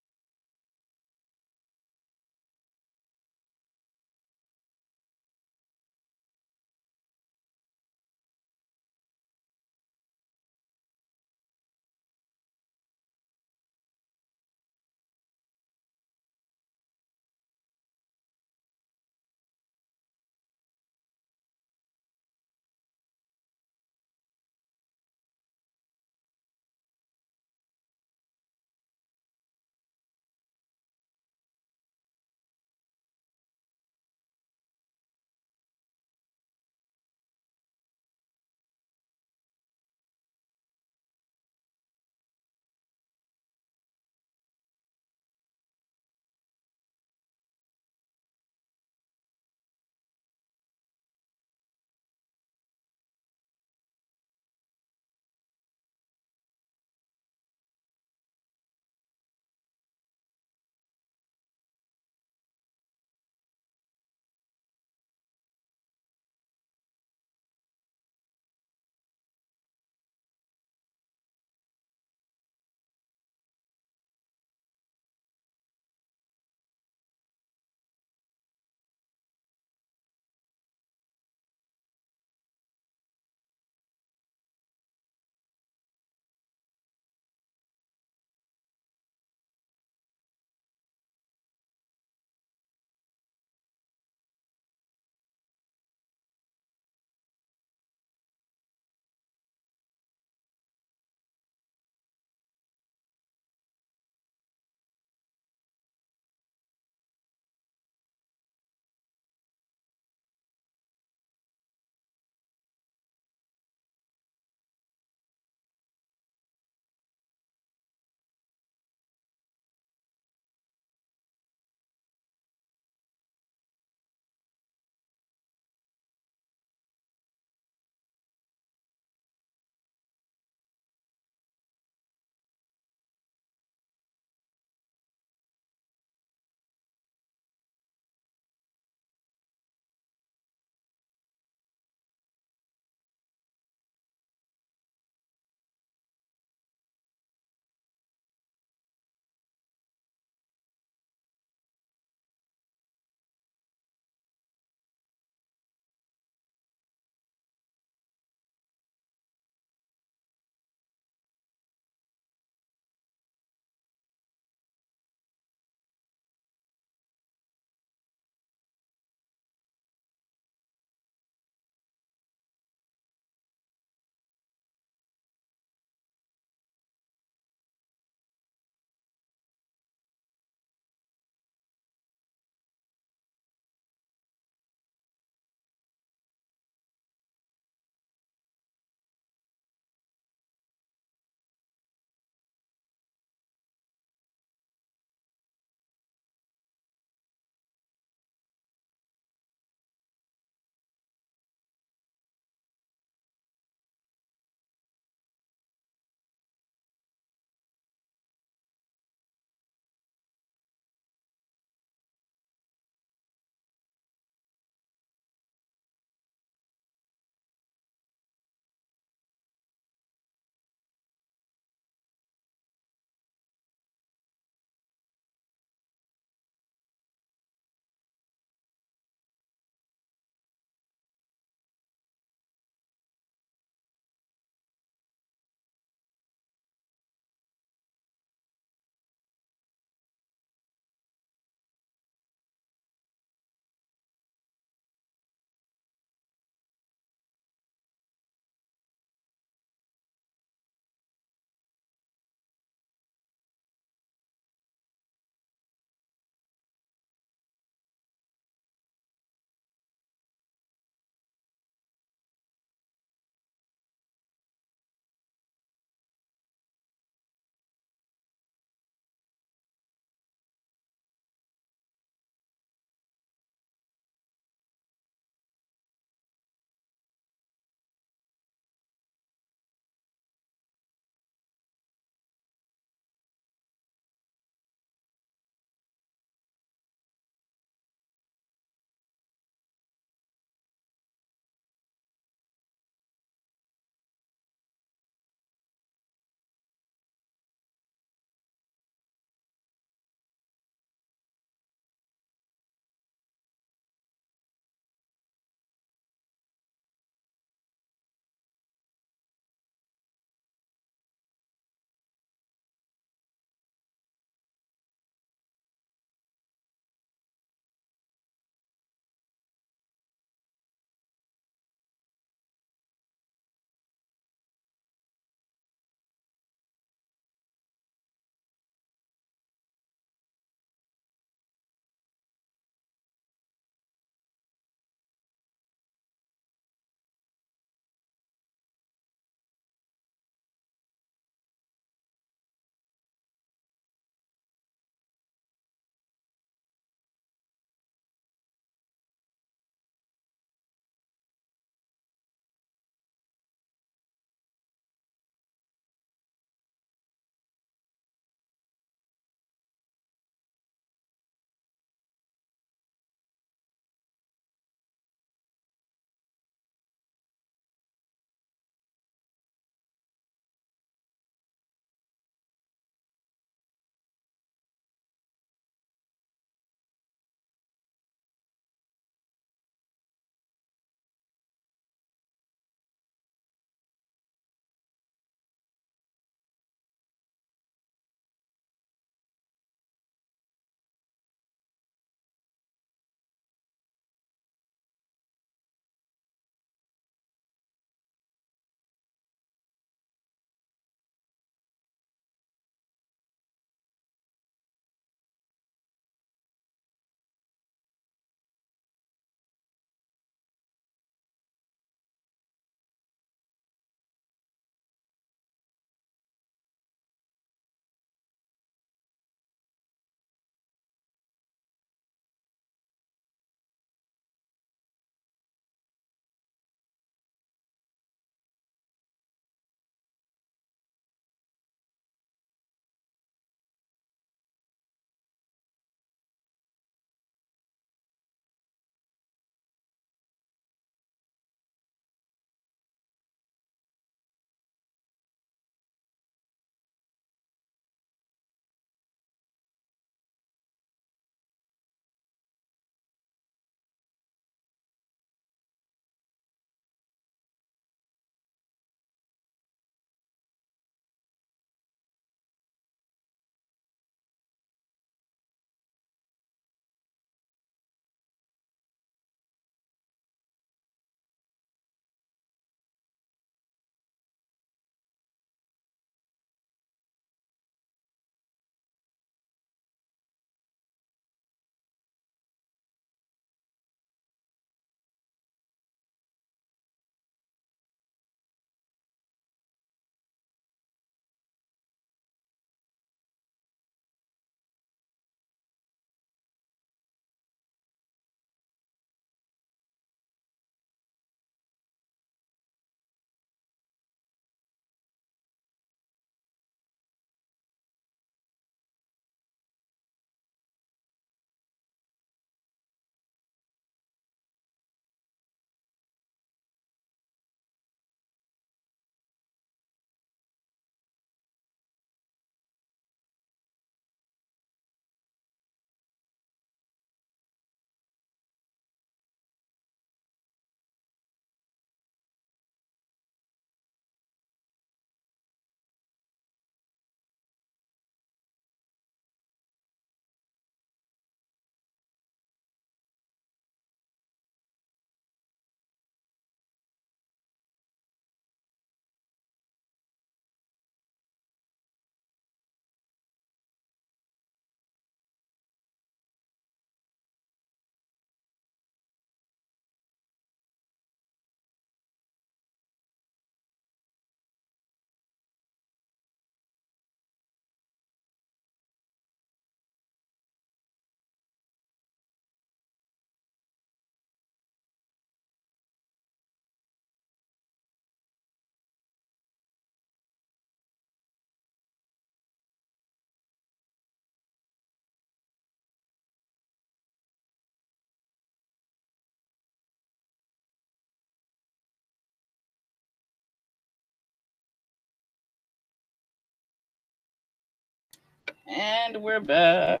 And we're back.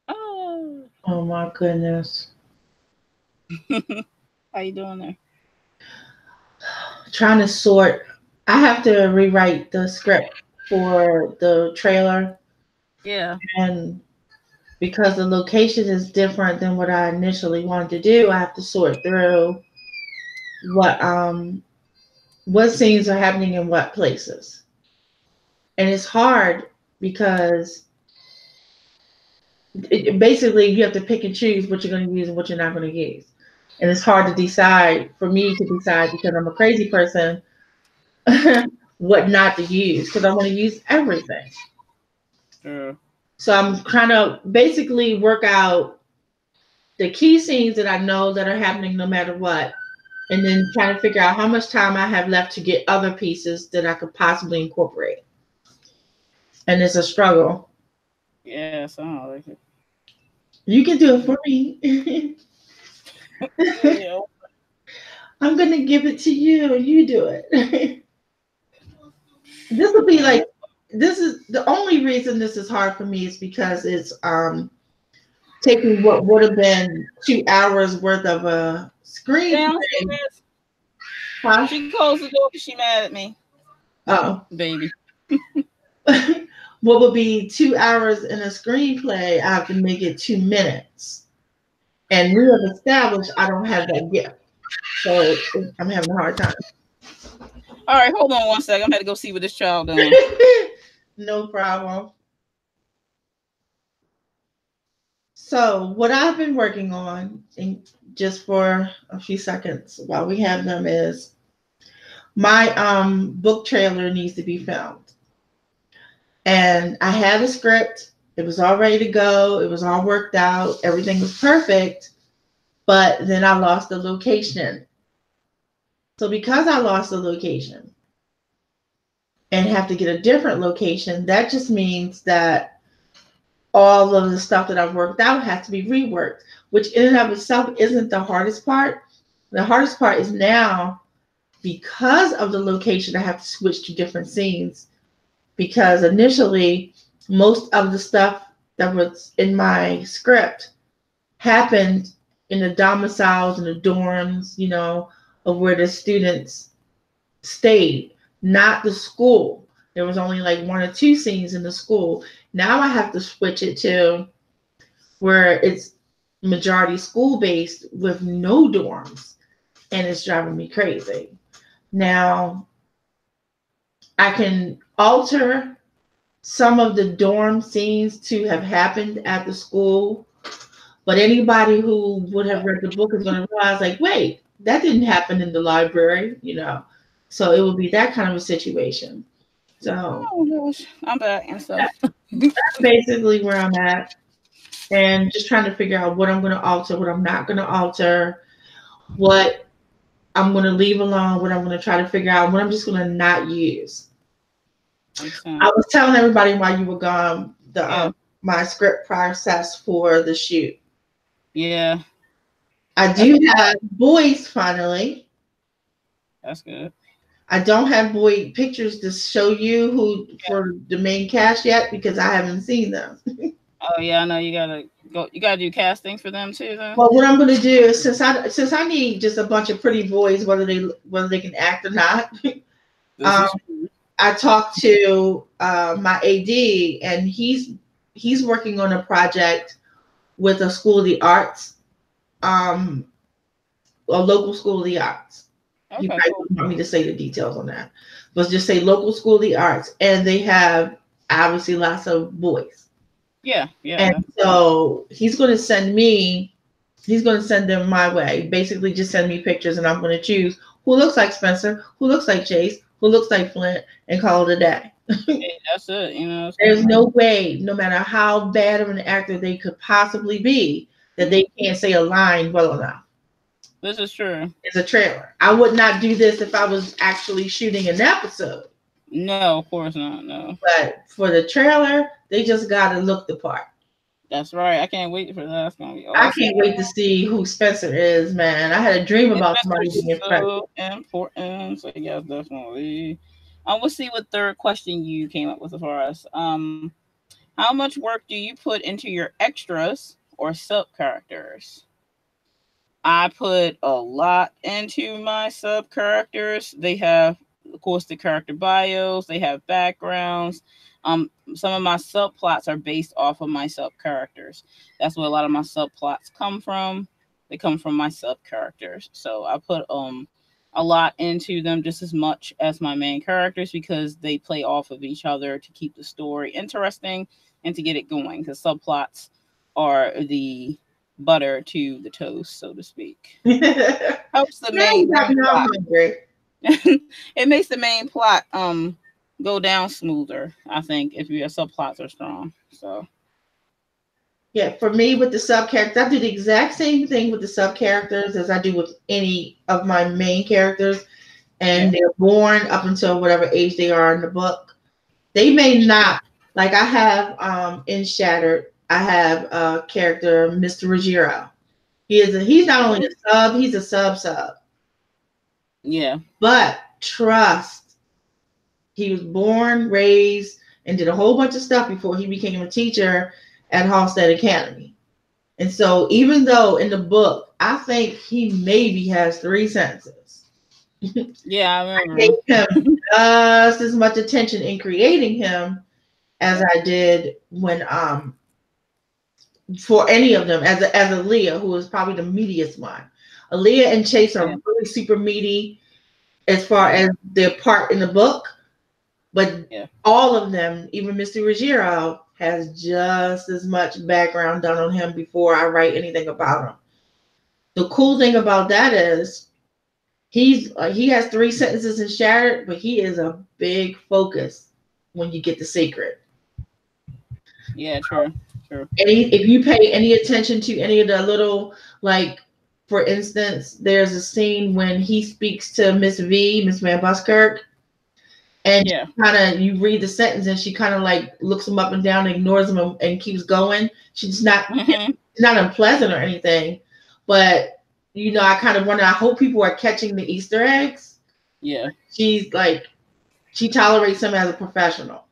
Oh my goodness. How you doing there? Trying to sort. I have to rewrite the script for the trailer. Yeah. And because the location is different than what I initially wanted to do, I have to sort through what scenes are happening in what places. And it's hard because basically you have to pick and choose what you're going to use and what you're not going to use. And it's hard to decide, for me to decide, because I'm a crazy person, what not to use, because I want to use everything. So I'm trying to basically work out the key scenes that I know that are happening no matter what, and then trying to figure out how much time I have left to get other pieces that I could possibly incorporate. And it's a struggle. Yeah, sounds like it. You can do it for me. I'm going to give it to you. You do it. This will be like, this is the only reason this is hard for me is because it's taking what would have been 2 hours worth of a screen. Huh? She closed the door because she mad at me. Oh, baby. What would be 2 hours in a screenplay, I have to make it 2 minutes. And we have established I don't have that gift. So I'm having a hard time. All right, hold on one second. I'm going to go see what this child doing. No problem. So what I've been working on, and just for a few seconds while we have them, is my book trailer needs to be filmed. And I had a script. It was all ready to go. It was all worked out. Everything was perfect. But then I lost the location. So because I lost the location and have to get a different location, that just means that all of the stuff that I've worked out has to be reworked, which in and of itself isn't the hardest part. The hardest part is now, because of the location, I have to switch to different scenes. Because initially, most of the stuff that was in my script happened in the domiciles and the dorms, you know, of where the students stayed, not the school. There was only like 1 or 2 scenes in the school. Now I have to switch it to where it's majority school-based with no dorms, and it's driving me crazy. Now, I can alter some of the dorm scenes to have happened at the school, but anybody who would have read the book is going to realize, like, wait, that didn't happen in the library, you know. So it would be that kind of a situation. So I'm back and stuff. That's basically where I'm at, and just trying to figure out what I'm going to alter, what I'm not going to alter, what I'm going to leave alone, what I'm going to try to figure out, what I'm just going to not use. I was telling everybody while you were gone my script process for the shoot. Yeah. I do have boys finally. That's good. I don't have boy pictures to show you who for the main cast yet because I haven't seen them. Oh yeah, I know you gotta go. You gotta do castings for them too, though. Well, what I'm gonna do is since I need just a bunch of pretty boys, whether they can act or not. I talked to my AD, and he's working on a project with a school of the arts, a local school of the arts. Okay, you probably don't want me to say the details on that. Let's just say local school of the arts, and they have obviously lots of boys. Yeah. And so he's going to send them my way. Basically, just send me pictures, and I'm going to choose who looks like Spencer, who looks like Chase, who looks like Flint, and call it a day. Hey, that's it. You know, there's no way, no matter how bad of an actor they could possibly be, that they can't say a line well enough. This is true. It's a trailer. I would not do this if I was actually shooting an episode. No, of course not. No. But for the trailer, they just got to look the part. That's right. I can't wait for that. It's gonna be I awesome. can't wait to see who Spencer is, man. I had a dream And about somebody Spencer's being Spencer. so important. So yes, definitely. We'll see what third question you came up with for us. How much work do you put into your extras or sub characters? I put a lot into my sub characters. They have, of course, the character bios. They have backgrounds. Some of my subplots are based off of my sub characters. That's where a lot of my subplots come from. They come from my sub characters. So I put a lot into them just as much as my main characters because they play off of each other to keep the story interesting and to get it going. Because subplots are the butter to the toast, so to speak. Helps the Now you main got me all plot. hungry. It makes the main plot go down smoother, I think, if your subplots are strong. So Yeah, for me with the sub characters, I do the exact same thing with the sub characters as I do with any of my main characters, and they're born up until whatever age they are in the book. They may not, like I have in Shattered, I have a character, Mr. Ruggiero. He's not only a sub, he's a sub. Yeah. But trust, he was born, raised, and did a whole bunch of stuff before he became a teacher at Halstead Academy. And so even though in the book, I think he maybe has 3 sentences. Yeah, I remember. I gave him just as much attention in creating him as I did when for any of them as Aaliyah, who is probably the meatiest one. Aaliyah and Chase are really super meaty as far as their part in the book, but all of them, even Mr. Ruggiero, has just as much background done on him before I write anything about him. The cool thing about that is he has 3 sentences in Shattered, but he is a big focus when you get the secret. Yeah, true. If you pay any attention to any of the little, like, for instance, there's a scene when he speaks to Miss Van Buskirk, and you read the sentence and she kind of like looks him up and down, ignores him, and keeps going. She's not not unpleasant or anything, but I kind of wonder. I hope people are catching the Easter eggs. Yeah, she's like, she tolerates him as a professional.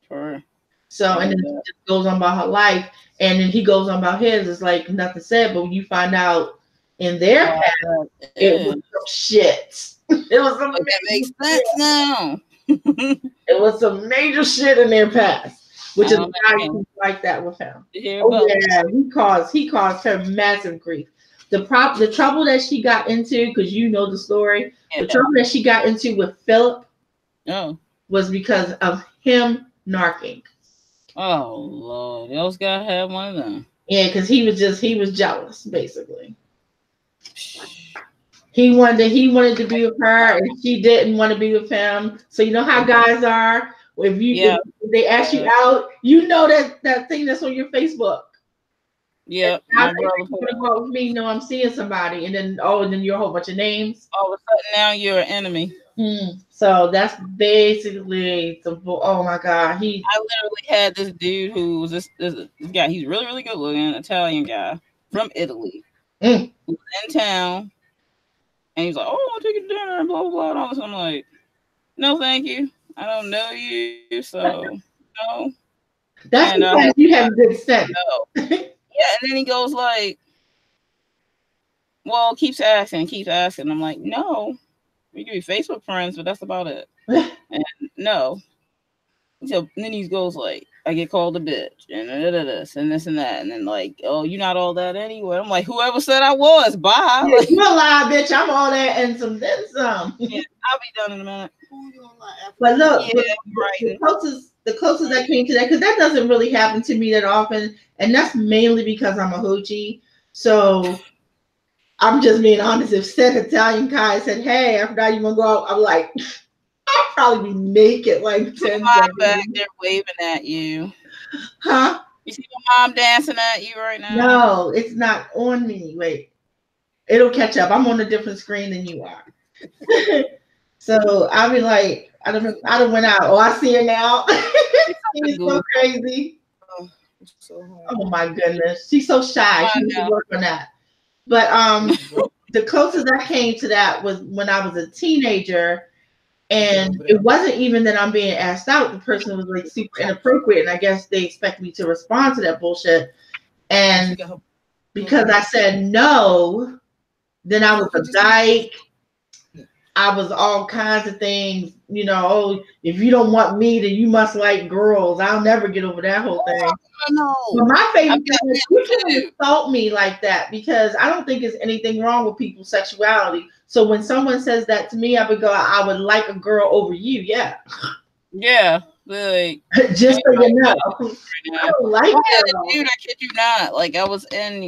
Sure. So and then it just goes on about her life, and then he goes on about his. It's like nothing said, but when you find out in their past, it was some shit. It was some that makes sense now. It was some major shit in their past, which is why like that with him. He caused her massive grief. The trouble that she got into, because you know the story, the trouble that she got into with Philip was because of him narking. Oh Lord, y'all's gotta have one of them. Yeah, because he was jealous, basically. He wanted to be with her, and she didn't want to be with him. So you know how guys are. If they ask you out, that thing that's on your Facebook. Yeah, my brother gonna go out with me. No, I'm seeing somebody, and then you're a whole bunch of names. All of a sudden, now you're an enemy. So that's basically oh my God. I literally had this dude who was this guy. He's really, really good looking, Italian guy from Italy. Who was in town, and he's like, "Oh, I'll take you to dinner," and blah blah blah. And all this, I'm like, "No, thank you. I don't know you, so no." That's because you have good sense. No. Yeah, and then he goes like, "Well, keeps asking." I'm like, "No, we can be Facebook friends, but that's about it." And no. So then he goes like, "I get called a bitch and this and this and that," and then like, "Oh, you're not all that anyway." I'm like, "Whoever said I was, bye." Yeah, you a lie, bitch. I'm all that and some then some. Yeah, I'll be done in a minute. But look, the closest I came to that, because that doesn't really happen to me that often, and that's mainly because I'm a hoochie. So I'm just being honest. If said Italian guy said, "Hey, Aphrodite, you want to go out?" I'm like, I'll probably be naked like 10 seconds. Back there waving at you. Huh? You see my mom dancing at you right now? No, it's not on me. Wait. It'll catch up. I'm on a different screen than you are. So I'll be like, I don't went out. Oh, I see her now. She's so crazy. so hard. Oh my goodness, she's so shy. She needs to work on that. But the closest I came to that was when I was a teenager, and it wasn't even that I'm being asked out. The person was like super inappropriate, and I guess they expect me to respond to that bullshit. And because I said no, then I was a dyke. I was all kinds of things, you know. Oh, if you don't want me, then you must like girls. I'll never get over that whole thing. No. But my favorite thing is you can insult me like that, because I don't think there's anything wrong with people's sexuality. So when someone says that to me, I would go, I would like a girl over you. Yeah. Yeah. Like, just so you know. I don't like that. Dude, I kid you not. Like, I was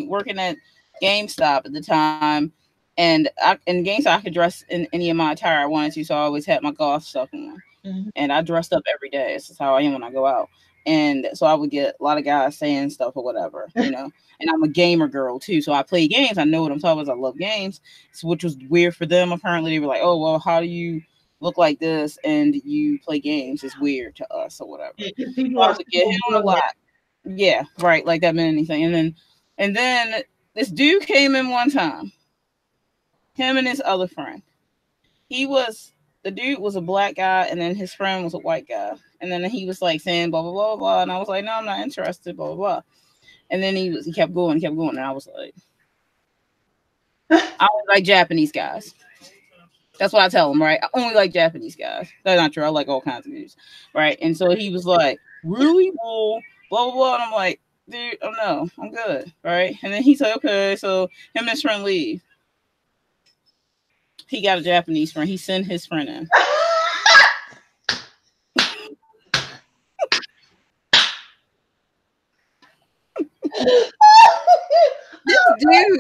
working at GameStop at the time. And in GameStop, I could dress in any of my attire I wanted to, so I always had my golf stuff on. Mm-hmm. And I dressed up every day. This is how I am when I go out. And so I would get a lot of guys saying stuff or whatever, you know. And I'm a gamer girl, too, so I play games. I know what I'm talking about. I love games, which was weird for them. Apparently, they were like, oh, well, how do you look like this and you play games? It's weird to us or whatever. Yeah, people I get him a lot. Yeah, right, like that meant anything. And then this dude came in one time. Him and his other friend. The dude was a black guy, and then his friend was a white guy. And then he was like saying blah blah blah blah, and I was like, no, I'm not interested, blah blah blah. And then he kept going, and I was like, I only like Japanese guys. That's what I tell him, right? I only like Japanese guys. That's not true. I like all kinds of dudes, right? And so he was like, really? Well, blah blah blah. And I'm like, dude, oh no, I'm good, right? And then he's like, okay, so him and his friend leave. He got a Japanese friend. He sent his friend in.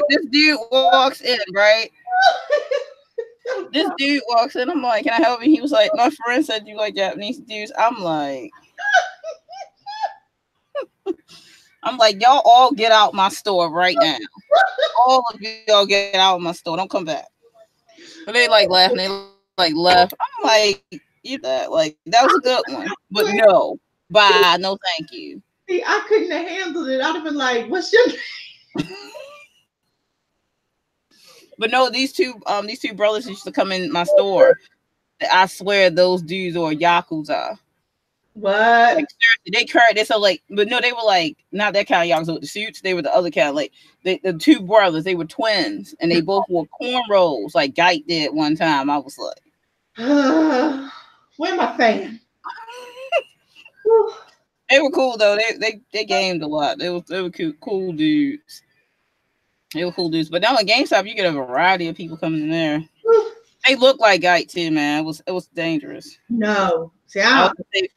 This dude walks in, right? This dude walks in. I'm like, can I help you? He was like, my friend said you like Japanese dudes. I'm like, y'all all get out my store right now. All of y'all get out of my store. Don't come back. But they like laughing. They like left. I'm like, that was a good one. But no, bye. No, thank you. See, I couldn't have handled it. I'd have been like, what's your name? But no, these two brothers used to come in my store. I swear those dudes are Yakuza. What? Like, they so like, but no, they were like not that kind of Yakuza with the suits. They were the other kind. Like the two brothers, they were twins, and they both wore cornrows like Geit did one time. I was like, where my fan? They were cool though. They gamed a lot. They were cool dudes. They were cool dudes. But now at GameStop, you get a variety of people coming in there. They look like Geit too, man. It was dangerous. No, see, I look. They be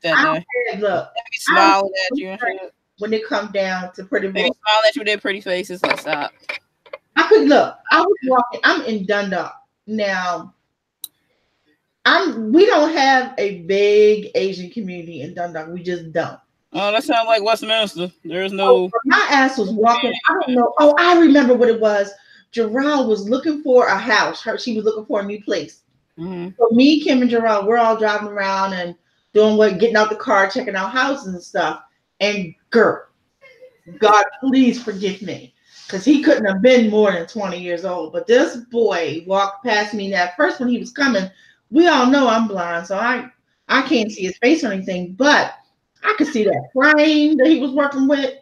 smiling at you and shit. When it comes down to pretty much. They be smiling at you with their pretty faces. Like, stop. I could look. I was walking. I'm in Dundalk now. We don't have a big Asian community in Dundalk. We just don't. Oh, that sounds like Westminster. There's no. My ass was walking. I don't know. Oh, I remember what it was. Gerald was looking for a house. She was looking for a new place. Mm-hmm. So me, Kim, and Gerald, we're all driving around and getting out the car, checking out houses and stuff. And girl, God, please forgive me, because he couldn't have been more than 20 years old. But this boy walked past me. That first when he was coming, we all know I'm blind, so I can't see his face or anything, but I could see that frame that he was working with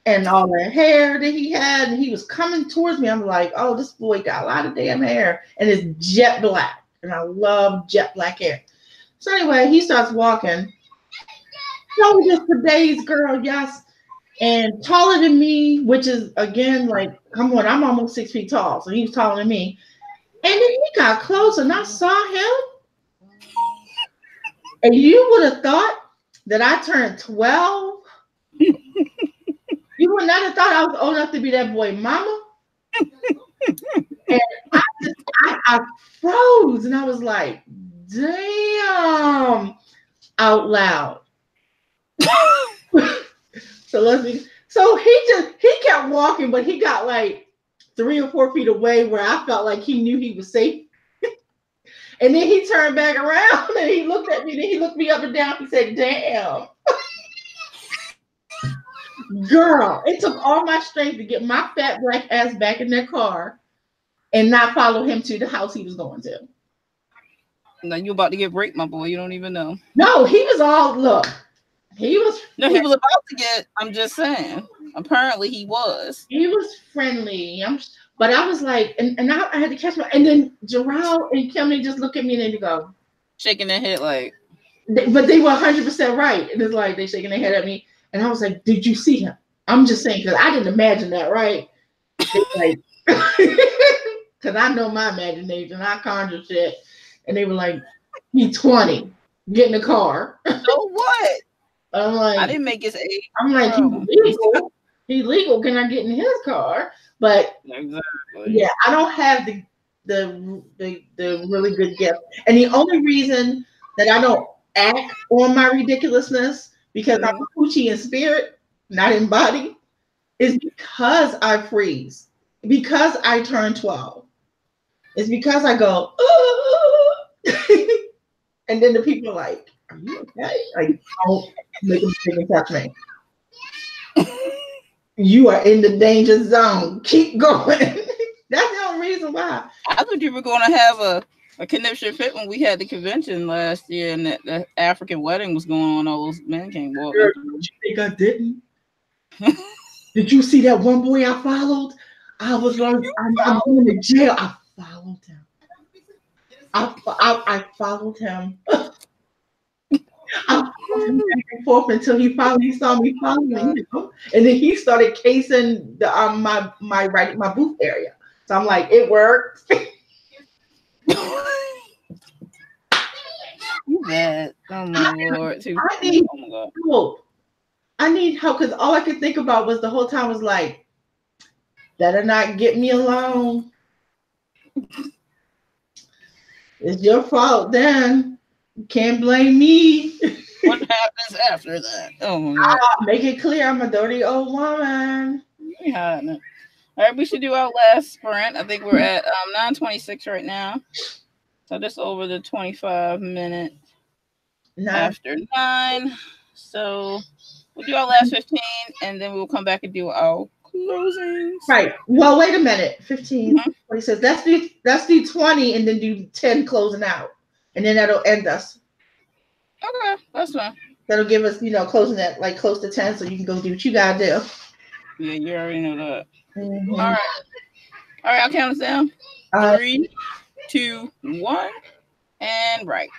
and all that hair that he had, and he was coming towards me. I'm like, oh, this boy got a lot of damn hair, and it's jet black, and I love jet black hair. So anyway, he starts walking. So just today's girl, yes, and taller than me, which is again like, come on, I'm almost 6 feet tall, so he was taller than me. And then he got close, and I saw him, and you would have thought that I turned 12. You would not have thought I was old enough to be that boy mama. And I froze, and I was like, damn, out loud. So he kept walking, but he got like 3 or 4 feet away where I felt like he knew he was safe. And then he turned back around and he looked at me, then he looked me up and down. He said, damn. Girl, it took all my strength to get my fat black ass back in that car and not follow him to the house he was going to. Now you about to get raped, my boy. You don't even know. No, he was all look. He was he was about to get. I'm just saying. Apparently, he was. He was friendly. But I was like, and I had to catch my. And then Jarrell and Kimmy just look at me and they go, shaking their head like. But they were 100% right. And it's like they shaking their head at me, and I was like, "Did you see him?" I'm just saying because I didn't imagine that, right? Like, because I know my imagination, I conjure shit, and they were like, "He's 20, get in the car." So what? I'm like, I didn't make his age. I'm like, he's legal. He's legal. Can I get in his car? But exactly. Yeah, I don't have the really good gift, and the only reason that I don't act on my ridiculousness because I'm a coochie in spirit, not in body, is because I freeze, because I turn 12. It's because I go, and then the people are like, "Are you okay?" Like, don't make them touch me. You are in the danger zone. Keep going. That's the only reason why. I thought you were going to have a conniption fit when we had the convention last year and the African wedding was going on. All those men came walking. Girl, you think I didn't? Did you see that one boy I followed? I was like, I'm going to jail. I followed him. I followed him. I followed him back and forth until he finally saw me following him, and then he started casing the my booth area. So I'm like, it worked. You bad. Oh my Lord. I need help. I need help because all I could think about was the whole time was like, better not get me alone. It's your fault then. You can't blame me. What happens after that? Oh my God. Make it clear I'm a dirty old woman. Yeah. No. All right, we should do our last sprint. I think we're at 9:26 right now. So just over the 25 minutes after 9. So we'll do our last 15 and then we'll come back and do our closings. Right. Well, wait a minute. 15. What he says, let's do 20 and then do 10 closing out. And then that'll end us. Okay, that's fine. That'll give us, closing at like close to 10 so you can go do what you gotta do. Yeah, you already know that. Mm-hmm. All right, I'll count us down. 3, 2, 1, and right.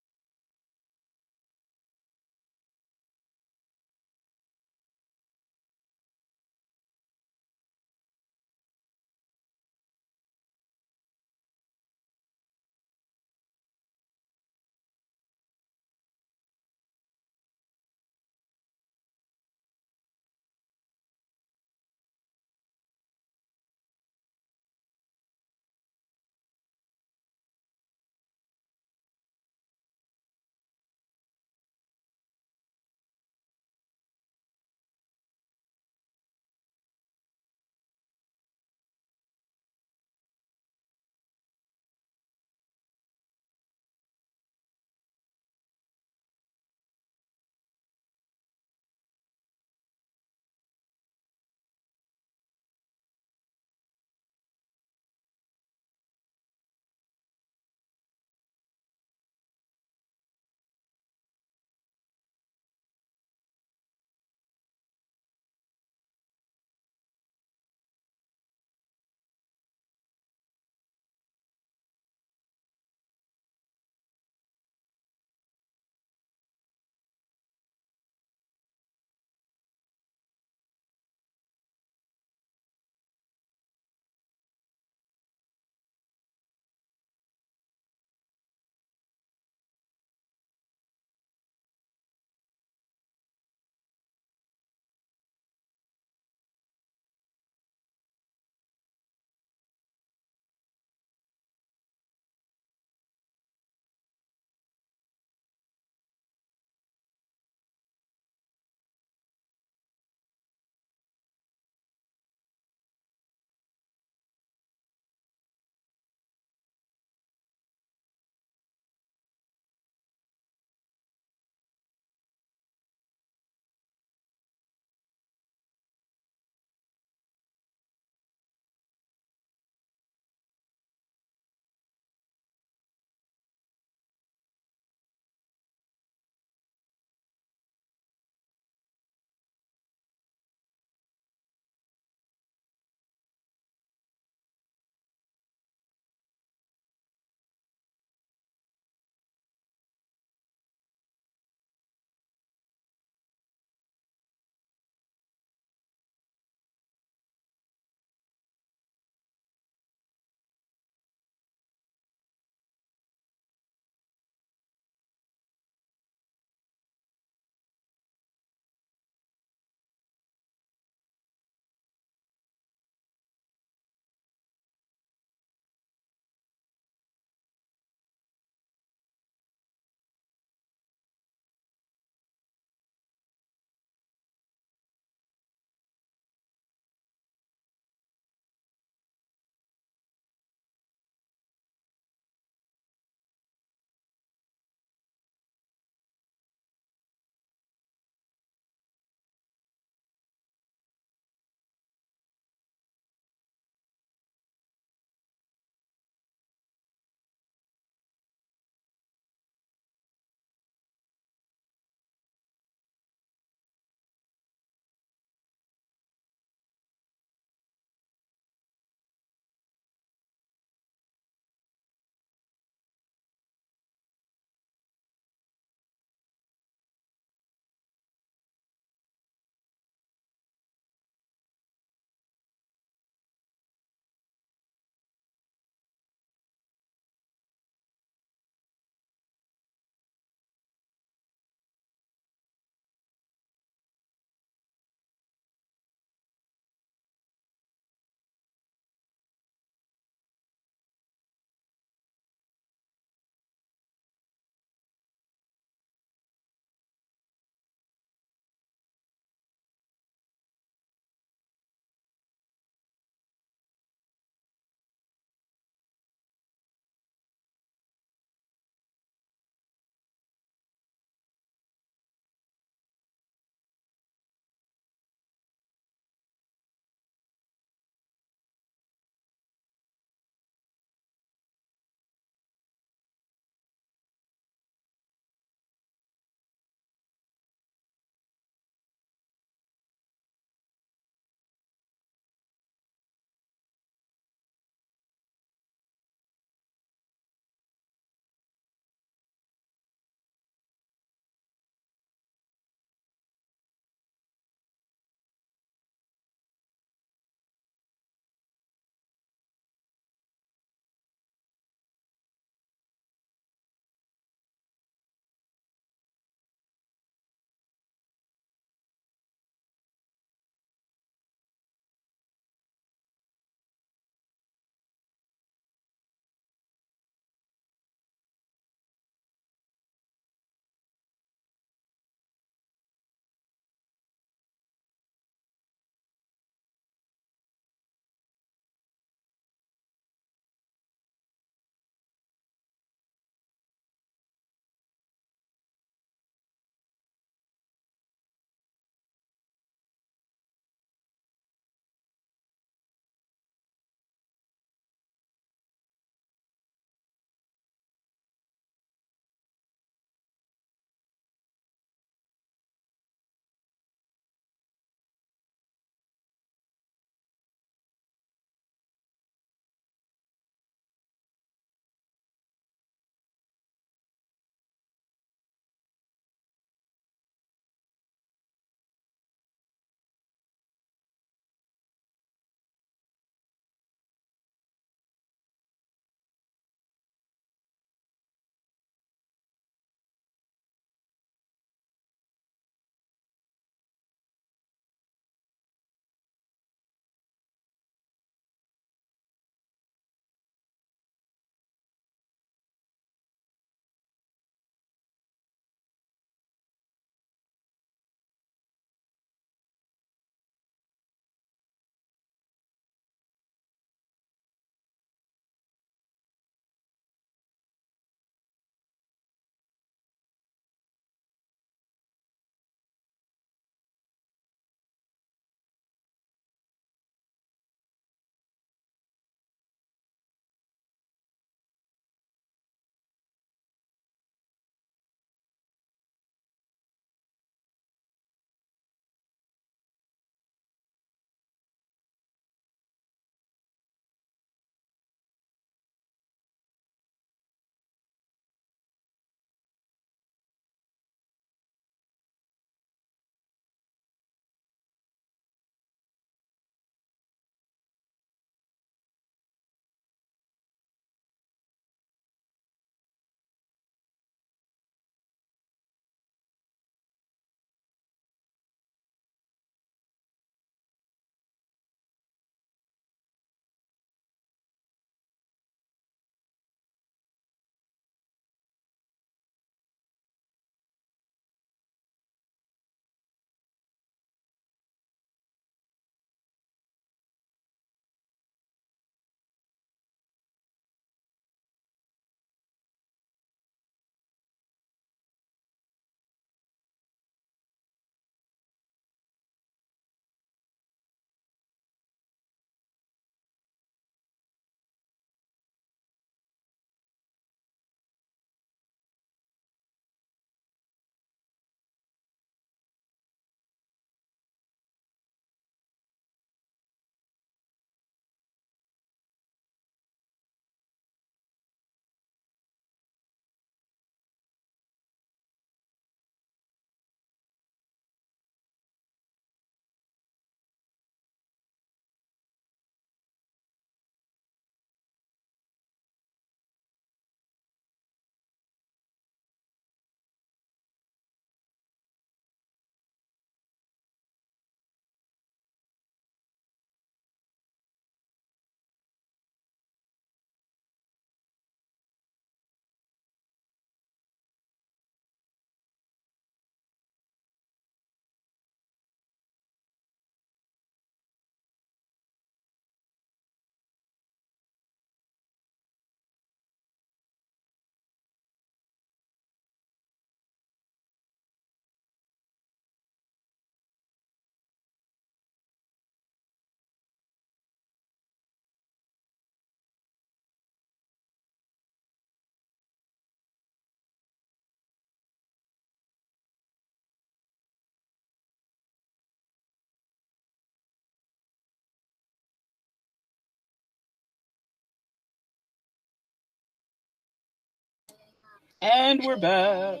And we're back.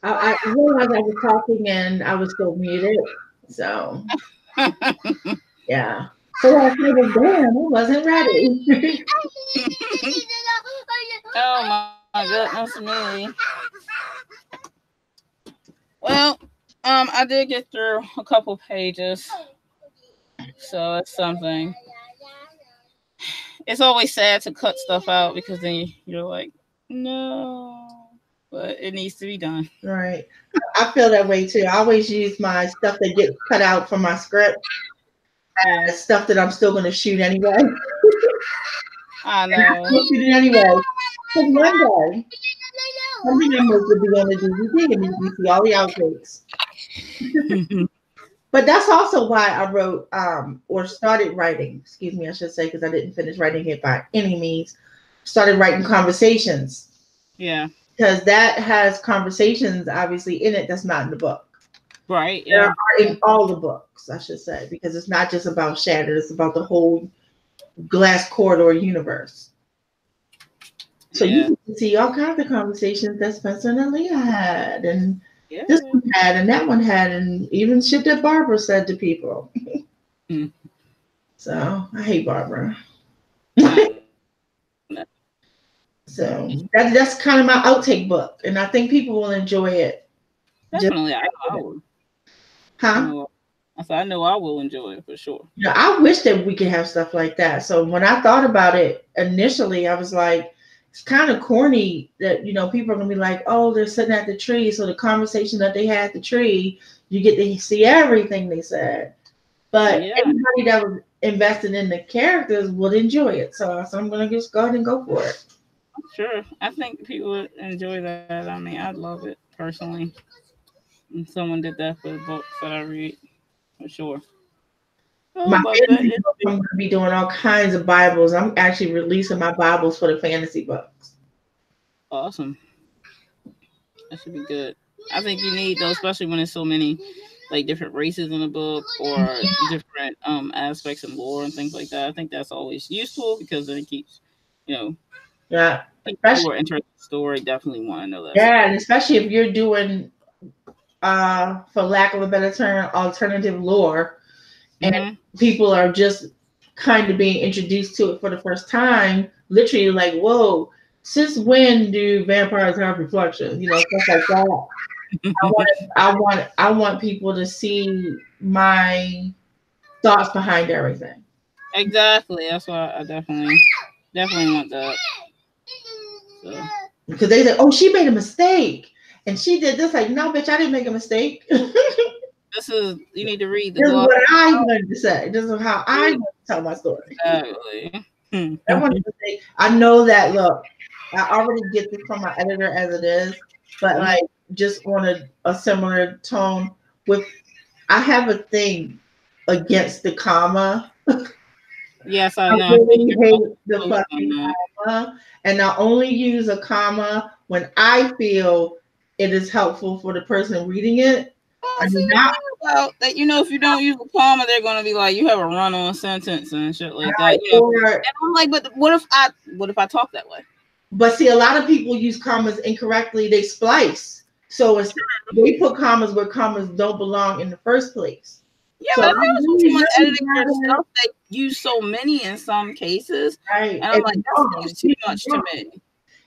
I realized I was talking and I was still muted. So, yeah. So I said, damn, I wasn't ready. Oh my goodness me. Well, I did get through a couple pages, so it's something. It's always sad to cut stuff out because then you're like, no, but it needs to be done. Right. I feel that way too. I always use my stuff that gets cut out from my script as stuff that I'm still going to shoot anyway. I know. I'm shoot it anyway. Because one day, something I'm going to be on the DVD and you see all the outtakes. But that's also why I wrote or started writing, excuse me, I should say, because I didn't finish writing it by any means. Started writing conversations. Yeah. Because that has conversations obviously in it that's not in the book. Right. Yeah. In all the books, I should say, because it's not just about Shattered, it's about the whole Glass Corridor universe. So you can see all kinds of conversations that Spencer and Leah had, and this one had, and that one had, and even shit that Barbara said to people. So I hate Barbara. So that's kind of my outtake book, and I think people will enjoy it. Definitely, I would. Huh? I know I will enjoy it for sure. Yeah, I wish that we could have stuff like that. So when I thought about it initially, I was like, it's kind of corny that, you know, people are gonna be like, oh, they're sitting at the tree, so the conversation that they had at the tree, you get to see everything they said. But anybody that was invested in the characters would enjoy it. So I'm gonna just go ahead and go for it. Sure, I think people would enjoy that. I mean, I'd love it personally. And someone did that for the books that I read, for sure. My fantasy book, I'm going to be doing all kinds of Bibles. I'm actually releasing my Bibles for the fantasy books. Awesome. That should be good. I think you need those, especially when there's so many like different races in the book or different aspects of lore and things like that. I think that's always useful because then it keeps, you know, people who are interested in the story definitely want to know that. Yeah, and especially if you're doing, for lack of a better term, alternative lore, and people are just kind of being introduced to it for the first time, literally like, whoa, since when do vampires have reflections? You know, stuff like that. I want people to see my thoughts behind everything. Exactly. That's why I definitely want that. So. Because they said, oh, she made a mistake. And she did this. Like, no, bitch, I didn't make a mistake. This is, you need to read the This is what I wanted to say. This is how I want to tell my story. Exactly. I know that, look, I already get this from my editor as it is, but like just on a similar tone with, I have a thing against the comma. Yes, I know. I really hate the fucking comma, and I only use a comma when I feel it is helpful for the person reading it. Well, that, you know, if you don't use a comma, they're gonna be like, you have a run-on sentence and shit like that. You know? And I'm like, but what if I talk that way? But see, a lot of people use commas incorrectly. They splice, so they put commas where commas don't belong in the first place. Yeah, so but I know too much editing stuff. They use so many in some cases, right? And I'm like, that's too much to me.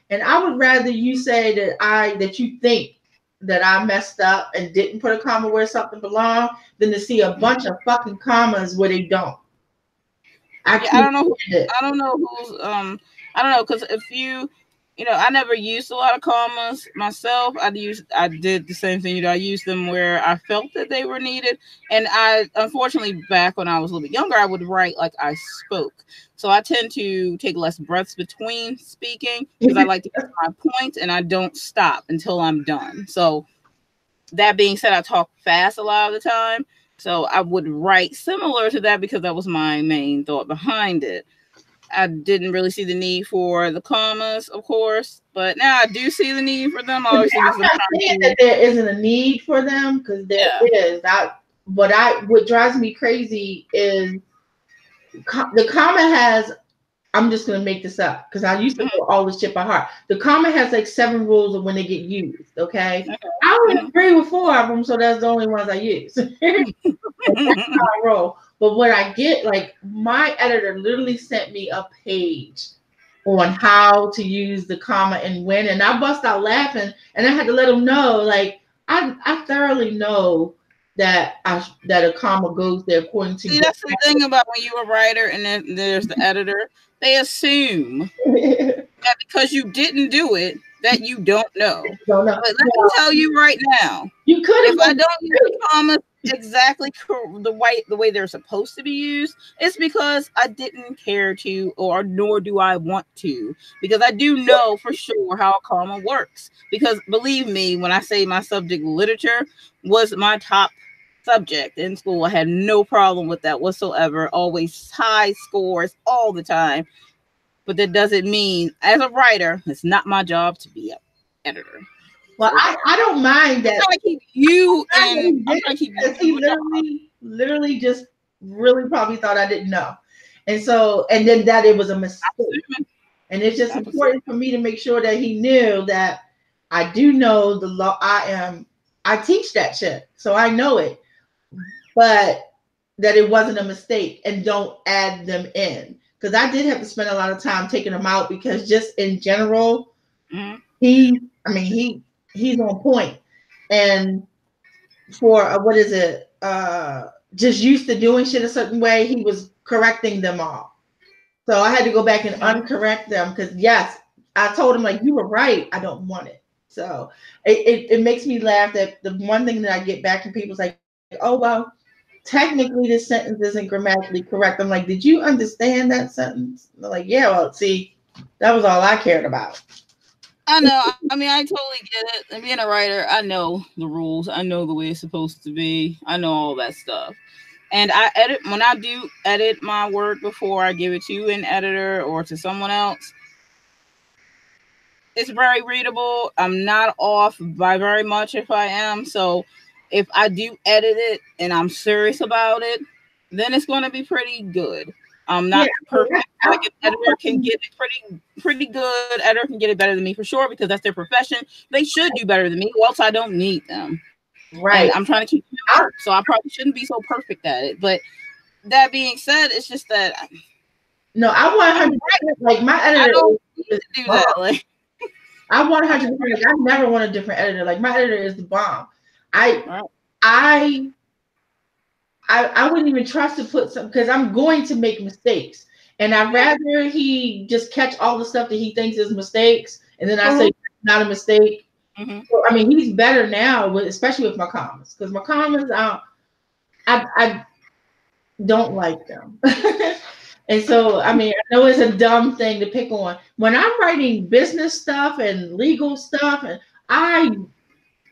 And I would rather you say that you think that I messed up and didn't put a comma where something belonged than to see a bunch of fucking commas where they don't. I don't know who's I don't know, because if you know, I never used a lot of commas myself. I did the same thing. You know, I used them where I felt that they were needed. And I, unfortunately, back when I was a little bit younger, I would write like I spoke. So I tend to take less breaths between speaking because I like to get my point and I don't stop until I'm done. So that being said, I talk fast a lot of the time. So I would write similar to that because that was my main thought behind it. I didn't really see the need for the commas, of course, but now I do see the need for them. I always I'm not saying that there isn't a need for them, because there is. What drives me crazy is the comma has. I'm just gonna make this up because I used to know all this shit by heart. The comma has like 7 rules of when they get used. Okay, I would agree with 4 of them, so that's the only ones I use. That's how I roll. But what I get, like my editor literally sent me a page on how to use the comma and when, and I bust out laughing, and I had to let him know, like I thoroughly know that a comma goes there according to. See, that's the thing about when you're a writer and then there's the editor. They assume that because you didn't do it, that you don't know. But let me tell you right now, you could. If I don't use the commas exactly the way they're supposed to be used, it's because I didn't care to, or nor do I want to, because I do know for sure how a comma works. Because believe me, when I say my subject literature was my top subject in school, I had no problem with that whatsoever. Always high scores all the time. But that doesn't mean, as a writer, it's not my job to be an editor. Well, I don't mind that. I'm trying to keep you and I'm trying to keep you. He literally just really probably thought I didn't know, and then that it was a mistake. And it's just important for me to make sure that he knew that I do know the law. I teach that shit, so I know it. But that it wasn't a mistake, and don't add them in, because I did have to spend a lot of time taking them out, because just in general, he's on point. And for just used to doing shit a certain way, he was correcting them all. So I had to go back and uncorrect them, because yes, I told him, like, you were right, I don't want it. So it makes me laugh that the one thing that I get back from people is like, oh, well, technically this sentence isn't grammatically correct. I'm like, did you understand that sentence? They're like, yeah, well, see, that was all I cared about. I know. I mean, I totally get it. And being a writer, I know the rules. I know the way it's supposed to be. I know all that stuff. And when I do edit my work before I give it to an editor or to someone else, it's very readable. I'm not off by very much if I am. So if I do edit it and I'm serious about it, then it's going to be pretty good. I'm not perfect. Like an editor can get it pretty good. Editor can get it better than me for sure, because that's their profession. They should do better than me, or else I don't need them. Right. And I'm trying to keep it work, so I probably shouldn't be so perfect at it. But that being said, it's just that I want 100%. Like my editor, I don't need to do that. Like I want 100%. Like I never want a different editor. Like my editor is the bomb. I wouldn't even trust to put some, because I'm going to make mistakes, and I'd rather he just catch all the stuff that he thinks is mistakes, and then I say not a mistake. So, I mean, he's better now, especially with my commas, because my commas, I don't like them. And so, I mean, I know it's a dumb thing to pick on. When I'm writing business stuff and legal stuff, and I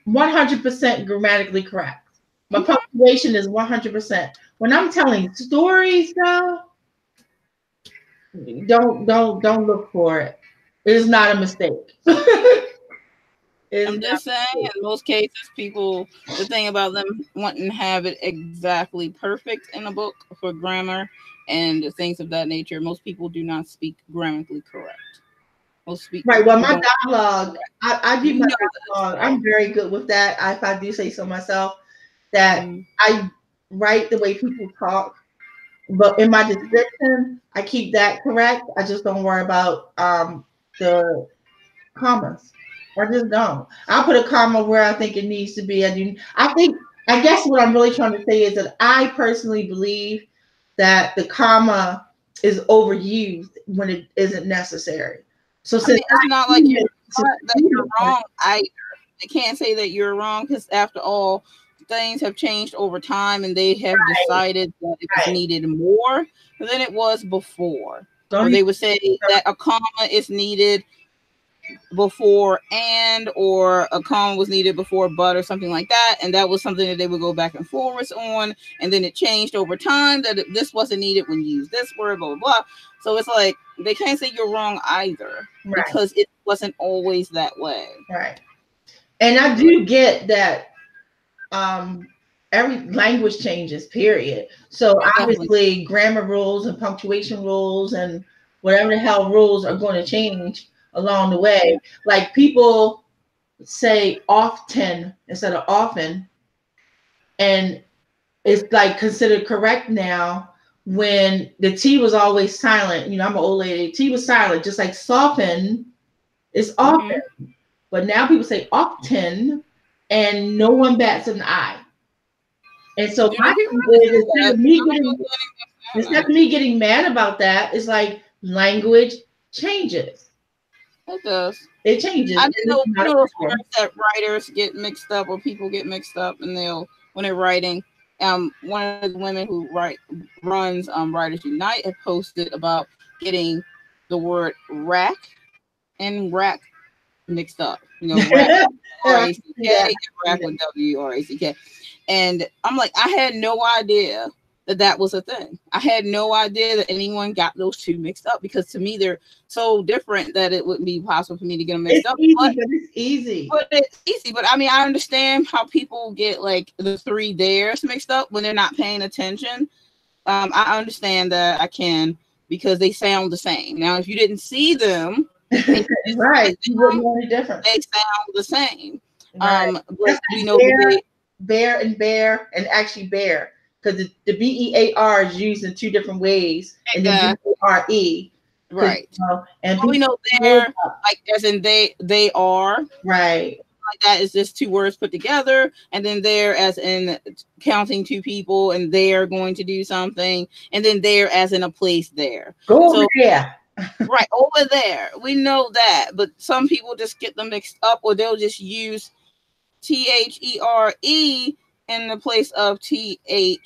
100% grammatically correct. My punctuation is 100%. When I'm telling stories, though, don't look for it. It is not a mistake. I'm just saying, in most cases, people, the thing about them wanting to have it exactly perfect in a book for grammar and things of that nature, most people do not speak grammatically correct. Right. Well, my dialogue, I do my dialogue. I'm very good with that. If I do say so myself, that I write the way people talk, but in my description, I keep that correct. I just don't worry about the commas. I just don't. I'll put a comma where I think it needs to be. I guess what I'm really trying to say is that I personally believe that the comma is overused when it isn't necessary. So since it's not like you're wrong either. I can't say that you're wrong, because after all, things have changed over time, and they have decided that it was needed more than it was before. Or they would say that a comma is needed before and, or a comma was needed before but, or something like that, and that was something that they would go back and forth on, and then it changed over time that this wasn't needed when you use this word, blah blah blah. So it's like they can't say you're wrong either, right. because it wasn't always that way. Right. And I do get that every language changes, period. So obviously grammar rules and punctuation rules and whatever the hell rules are going to change along the way. Like people say often instead of often, and it's like considered correct now when the T was always silent. You know, I'm an old lady. T was silent, just like soften is often. But now people say often and no one bats an eye. And so my instead of me getting mad about that, it's like language changes. It does. It changes. I didn't know, those words that writers get mixed up, or people get mixed up, and when they're writing. One of the women who runs Writers Unite had posted about getting the word rack and rack mixed up. You know, rack R-A-C-K and rack with W-R-A-C-K. And I'm like, I had no idea that was a thing. I had no idea that anyone got those two mixed up, because to me they're so different that it wouldn't be possible for me to get them mixed up. It's easy. But it's easy. But I mean, I understand how people get like the three theirs mixed up when they're not paying attention. I understand that, I can, because they sound the same. Now, if you didn't see them, right, you wouldn't know any difference. They sound the same. Right. But we know bear and actually bear. Because the BEAR is used in two different ways, and then BARE. Right. And we know they're like as in they are. Right. Like that is just two words put together, and then there as in counting two people, and they're going to do something, and then there as in a place there. Go over there. Right, over there. We know that, but some people just get them mixed up, or they'll just use THERE in the place of THERIR.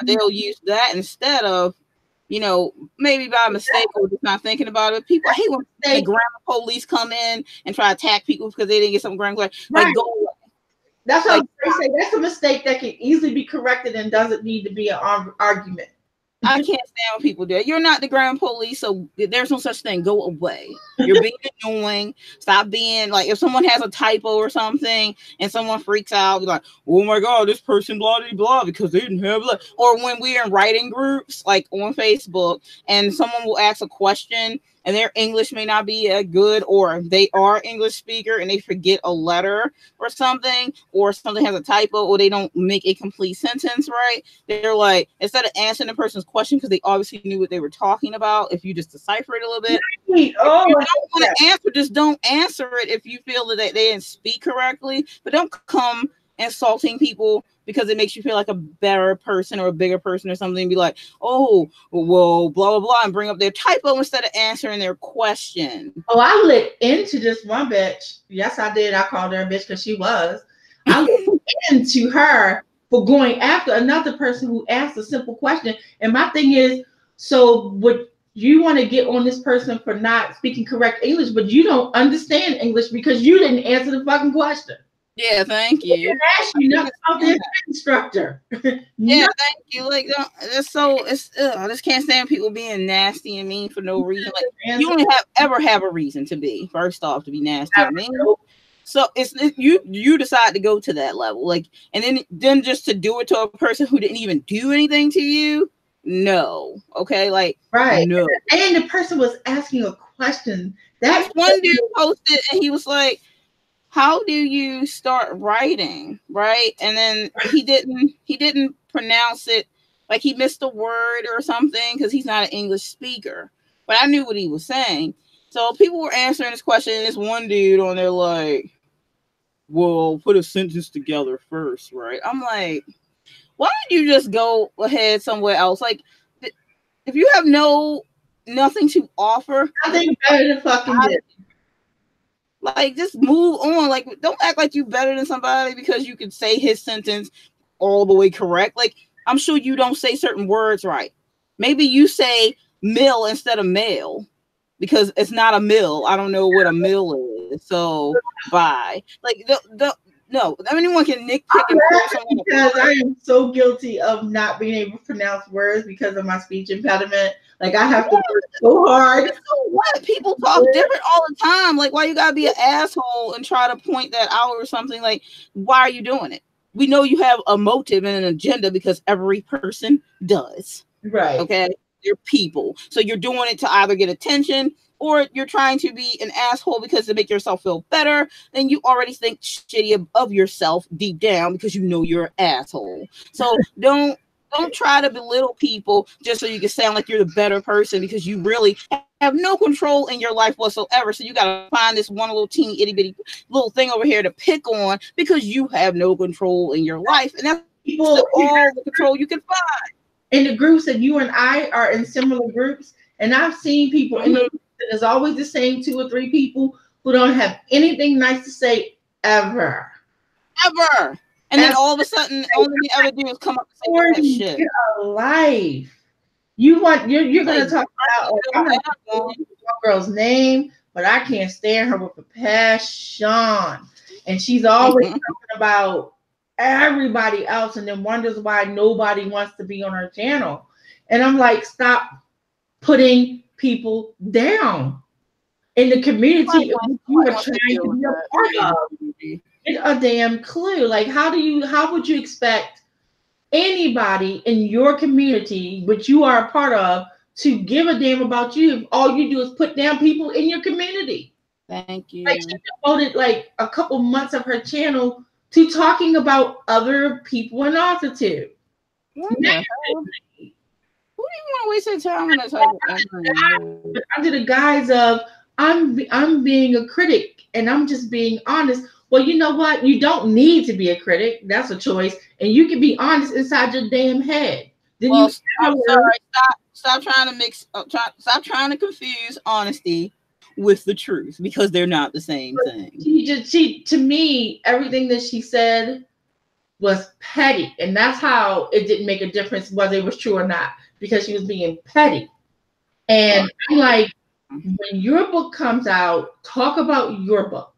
They'll use that instead of, maybe by mistake or just not thinking about it. People, I hate when the grammar police come in and try to attack people because they didn't get some grammar. Like, go away. That's what I say. That's a mistake that can easily be corrected and doesn't need to be an argument. I can't stand when people do it. You're not the grammar police, so there's no such thing. Go away. You're being annoying. Stop being like, if someone has a typo or something and someone freaks out, be like, oh my God, this person blah blah blah because they didn't have blah. Or when we're in writing groups like on Facebook and someone will ask a question and their English may not be good, or they are English speaker and they forget a letter or something has a typo, or they don't make a complete sentence right. They're like, instead of answering the person's question because they obviously knew what they were talking about, if you just decipher it a little bit, if you don't want to answer, just don't answer it if you feel that they didn't speak correctly. But don't come insulting people because it makes you feel like a better person or a bigger person or something, and be like, oh, well, blah, blah, blah, and bring up their typo instead of answering their question. Oh, I lit into this one bitch. Yes, I did. I called her a bitch because she was. I lit into her for going after another person who asked a simple question. And my thing is, so would you want to get on this person for not speaking correct English, but you don't understand English because you didn't answer the fucking question? Yeah, thank you. Instructor. Yeah, thank you. Like, I just can't stand people being nasty and mean for no reason. Like, you only ever have a reason to be, first off, to be nasty and mean. So it's you decide to go to that level, like, and then just to do it to a person who didn't even do anything to you. No, okay, like, right. No. And the person was asking a question. That one dude posted, and he was like, how do you start writing, right? And then he didn't pronounce it, like he missed a word or something because he's not an English speaker. But I knew what he was saying. So people were answering this question, and this one dude on there like, well, put a sentence together first, right? I'm like, why don't you just go ahead somewhere else? Like, if you have nothing to offer, I think better than fucking this. Like, just move on. Like, don't act like you better than somebody because you can say his sentence all the way correct. Like, I'm sure you don't say certain words right. Maybe you say mill instead of male because it's not a mill. I don't know what a mill is. So, bye. Like, no, anyone can nitpick and because I am so guilty of not being able to pronounce words because of my speech impediment. Like I have to work so hard. So what? People talk different all the time. Like, why you gotta be an asshole and try to point that out or something? Like, why are you doing it? We know you have a motive and an agenda because every person does. Right. Okay. You're people. So you're doing it to either get attention or you're trying to be an asshole because to make yourself feel better. And you already think shitty of yourself deep down because you know you're an asshole. So don't try to belittle people just so you can sound like you're the better person because you really have no control in your life whatsoever. So you got to find this one little teeny itty bitty little thing over here to pick on because you have no control in your life. And that's all the control you can find. In the groups that you and I are in similar groups, and I've seen people in the group that there's always the same 2 or 3 people who don't have anything nice to say ever. And then all of a sudden, all they ever do is come up and say that shit. Get a life. You're gonna talk about one girl's name, but I can't stand her with a passion. And she's always talking about everybody else and then wonders why nobody wants to be on her channel. And I'm like, stop putting people down in the community. You are trying to be a part of. Get a damn clue. Like, how would you expect anybody in your community, which you are a part of, to give a damn about you if all you do is put down people in your community? Thank you. Like, she devoted like a couple months of her channel to talking about other people in altitude. Who do you want to waste your time on that type of But under the guise of I'm being a critic and I'm just being honest. Well, you know what? You don't need to be a critic. That's a choice, and you can be honest inside your damn head. Then I'm sorry. Stop trying to stop trying to confuse honesty with the truth because they're not the same thing. She to me, everything that she said was petty, and that's how it didn't make a difference whether it was true or not because she was being petty. And I'm like, when your book comes out, talk about your book.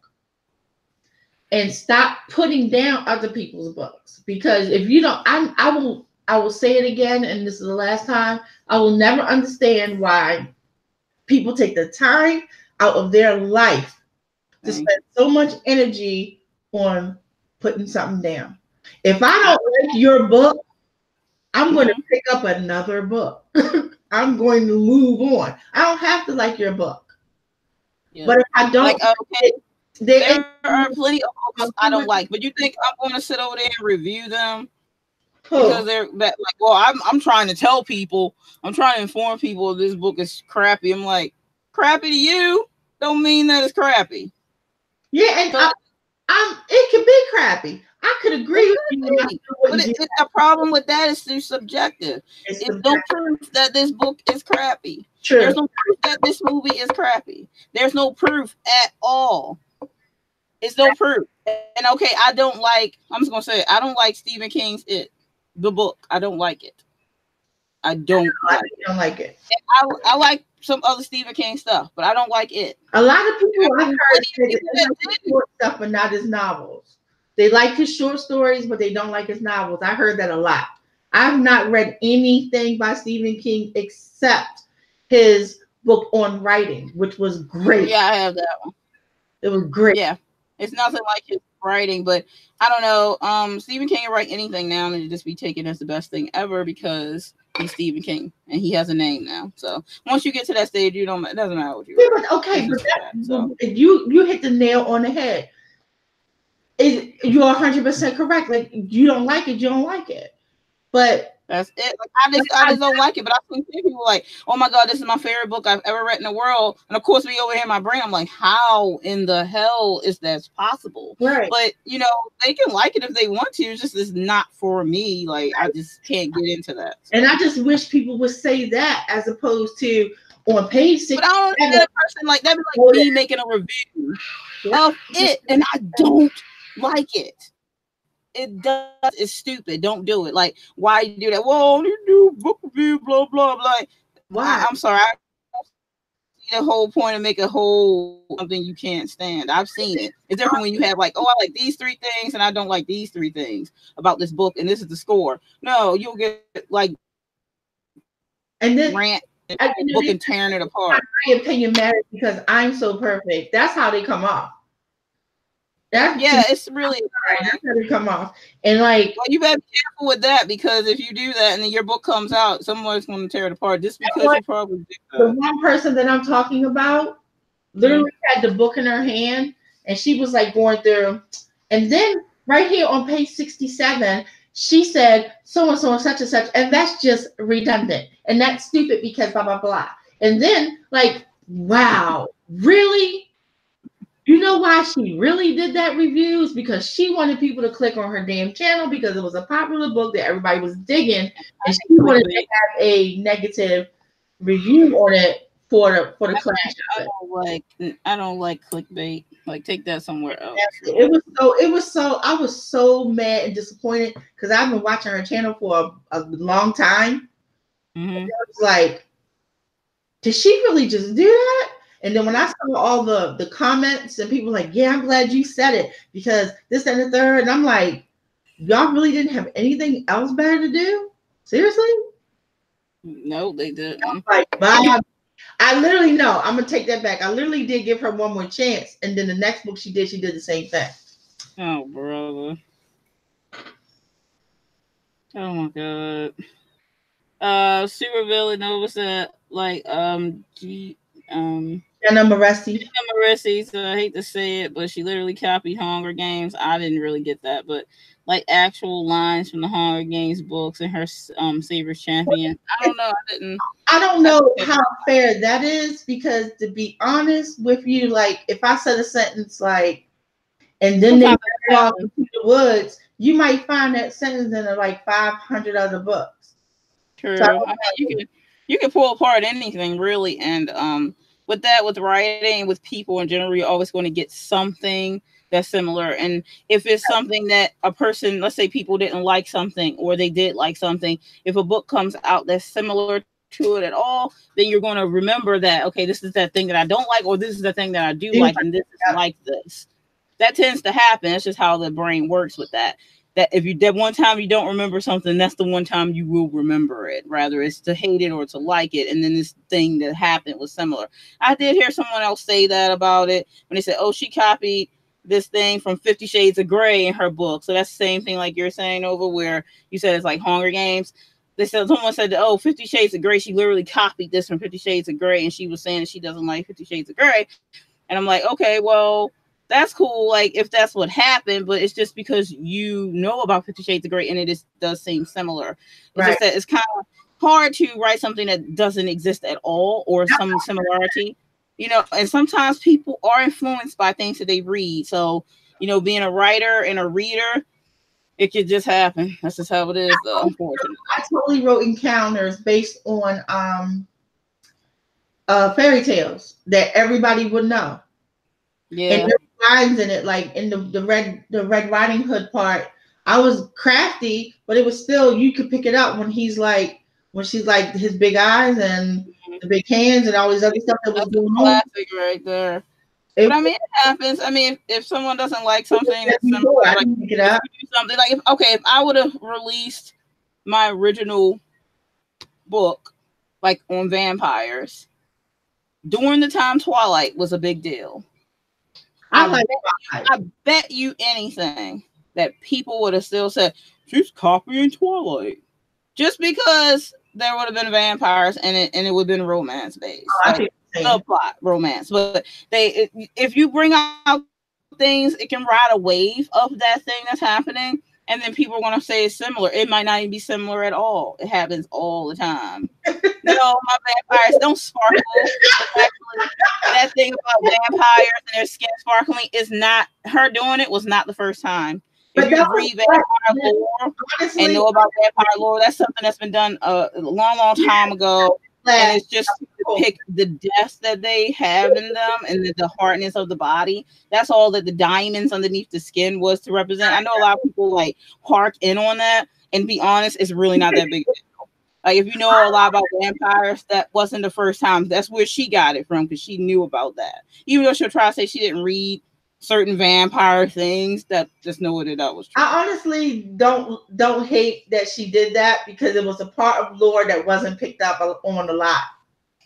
And stop putting down other people's books, because if you don't, I will say it again, and this is the last time. I will never understand why people take the time out of their life to spend so much energy on putting something down. If I don't like your book, I'm going to pick up another book. I'm going to move on. I don't have to like your book, but if I don't. There are plenty of books I don't like, but you think I'm going to sit over there and review them because they're like, well, I'm trying to tell people, I'm trying to inform people this book is crappy. I'm like, crappy to you don't mean that it's crappy. Yeah, and it could be crappy. I could agree with you. But the problem with that is too subjective. It's no proof that this book is crappy. True. There's no proof that this movie is crappy. There's no proof at all. It's no proof. And okay, I'm just gonna say it, I don't like Stephen King's the book. I don't like it. I don't like it. I like some other Stephen King stuff, but I don't like it. A lot of people I've heard say that they like his short stuff, but not his novels. They like his short stories, but they don't like his novels. I heard that a lot. I've not read anything by Stephen King except his book on writing, which was great. Yeah, I have that one. It was great. Yeah. It's nothing like his writing, but I don't know. Stephen King can write anything now and it just be taken as the best thing ever because he's Stephen King and he has a name now. So once you get to that stage, it doesn't matter what you write. Yeah, but okay, but you hit the nail on the head. You're 100% correct. Like, you don't like it, you don't like it. But that's it. Like, I just don't like it. But I've seen people like, oh my God, this is my favorite book I've ever read in the world. And of course, me over here in my brain, I'm like, how in the hell is that possible? Right. But you know, they can like it if they want to. It's not for me. Like, I just can't get into that. So. And I just wish people would say that as opposed to on page 6. But I don't understand a person like that. Be like me making a review of it, and I don't like it. It's stupid. Don't do it. Like, why you do that? Well, you do book review, blah blah blah. Why? I'm sorry. I don't see the whole point of make a whole something you can't stand. I've seen it. It's different when you have like, oh, I like these 3 things and I don't like these 3 things about this book, and this is the score. No, you'll get like and then rant book and tearing it apart. My opinion matters because I'm so perfect. That's how they come off. It's really that's how they come off. And like, well, you better be careful with that, because if you do that and then your book comes out, someone's going to tear it apart just because you probably did that. The one person that I'm talking about literally had the book in her hand, and she was like going through, and then right here on page 67, she said so and so and such and such, and that's just redundant, and that's stupid because blah blah blah. And then like, wow, really? You know why she really did that review? Is because she wanted people to click on her damn channel because it was a popular book that everybody was digging, and she wanted to have a negative review on it for the clash. I don't like clickbait. Like, take that somewhere else. It was so I was so mad and disappointed because I've been watching her channel for a long time. I was like, did she really just do that? And then when I saw all the comments and people like, yeah, I'm glad you said it because this and the third, and I'm like, y'all really didn't have anything else better to do? Seriously? No, they didn't. I'm like, bye. I literally know. I'm gonna take that back. I literally did give her one more chance, and then the next book she did the same thing. Oh, brother. Oh my god. Super Villanova said like Jenna Moresti. So I hate to say it, but she literally copied Hunger Games. I didn't really get that, but like actual lines from the Hunger Games books and her Sabers Champion. I don't know. I don't know how fair that is because, to be honest with you, like if I said a sentence like, and then they walk into the woods, you might find that sentence in like 500 other books. True. So, I mean, you can pull apart anything really, and with writing, with people in general, you're always going to get something that's similar. And if it's something that a person, let's say people didn't like something or they did like something, if a book comes out that's similar to it at all, then you're going to remember that, okay, this is that thing that I don't like, or this is the thing that I do like, and this is like this. That tends to happen. It's just how the brain works with that. That if that one time you don't remember something, that's the one time you will remember it. Rather it's to hate it or to like it. And then this thing that happened was similar. I did hear someone else say that about it when they said, oh, she copied this thing from 50 Shades of Grey in her book. So that's the same thing like you're saying over where you said it's like Hunger Games. They said someone said, oh, 50 Shades of Grey. She literally copied this from 50 Shades of Grey. And she was saying that she doesn't like 50 Shades of Grey. And I'm like, okay, well, that's cool, like if that's what happened, but it's just because you know about 50 Shades of Grey and it does seem similar. It's just that it's kind of hard to write something that doesn't exist at all or some similarity, and sometimes people are influenced by things that they read. So, being a writer and a reader, it could just happen. That's just how it is, though, unfortunately. I totally wrote encounters based on fairy tales that everybody would know. Yeah. And there's lines in it, like in the Red Riding Hood part. I was crafty, but it was still, you could pick it up when she's like his big eyes and the big hands and all these other stuff that was going on. Classic right there. But I mean, it happens. I mean, if someone doesn't like something, that's similar, like, pick it up. Something like if I would have released my original book, like on vampires, during the time Twilight was a big deal. I bet you anything that people would have still said she's copying Twilight, just because there would have been vampires and it would have been romance based, subplot romance. But if you bring out things, it can ride a wave of that thing that's happening, and then people are going to say it's similar. It might not even be similar at all. It happens all the time. No, my vampires don't sparkle. Actually, that thing about vampires and their skin sparkling is not her doing it. Was not the first time. If you read vampire lore and know about vampire lore, that's something that's been done a long time ago. And it's just to pick the depths that they have in them and the hardness of the body. That's all that the diamonds underneath the skin was to represent. I know a lot of people like hark in on that, and be honest, it's really not that big. Like if you know a lot about vampires, that wasn't the first time. That's where she got it from, because she knew about that. Even though she'll try to say she didn't read certain vampire things, that just know that that was true. I honestly don't hate that she did that, because it was a part of lore that wasn't picked up on a lot.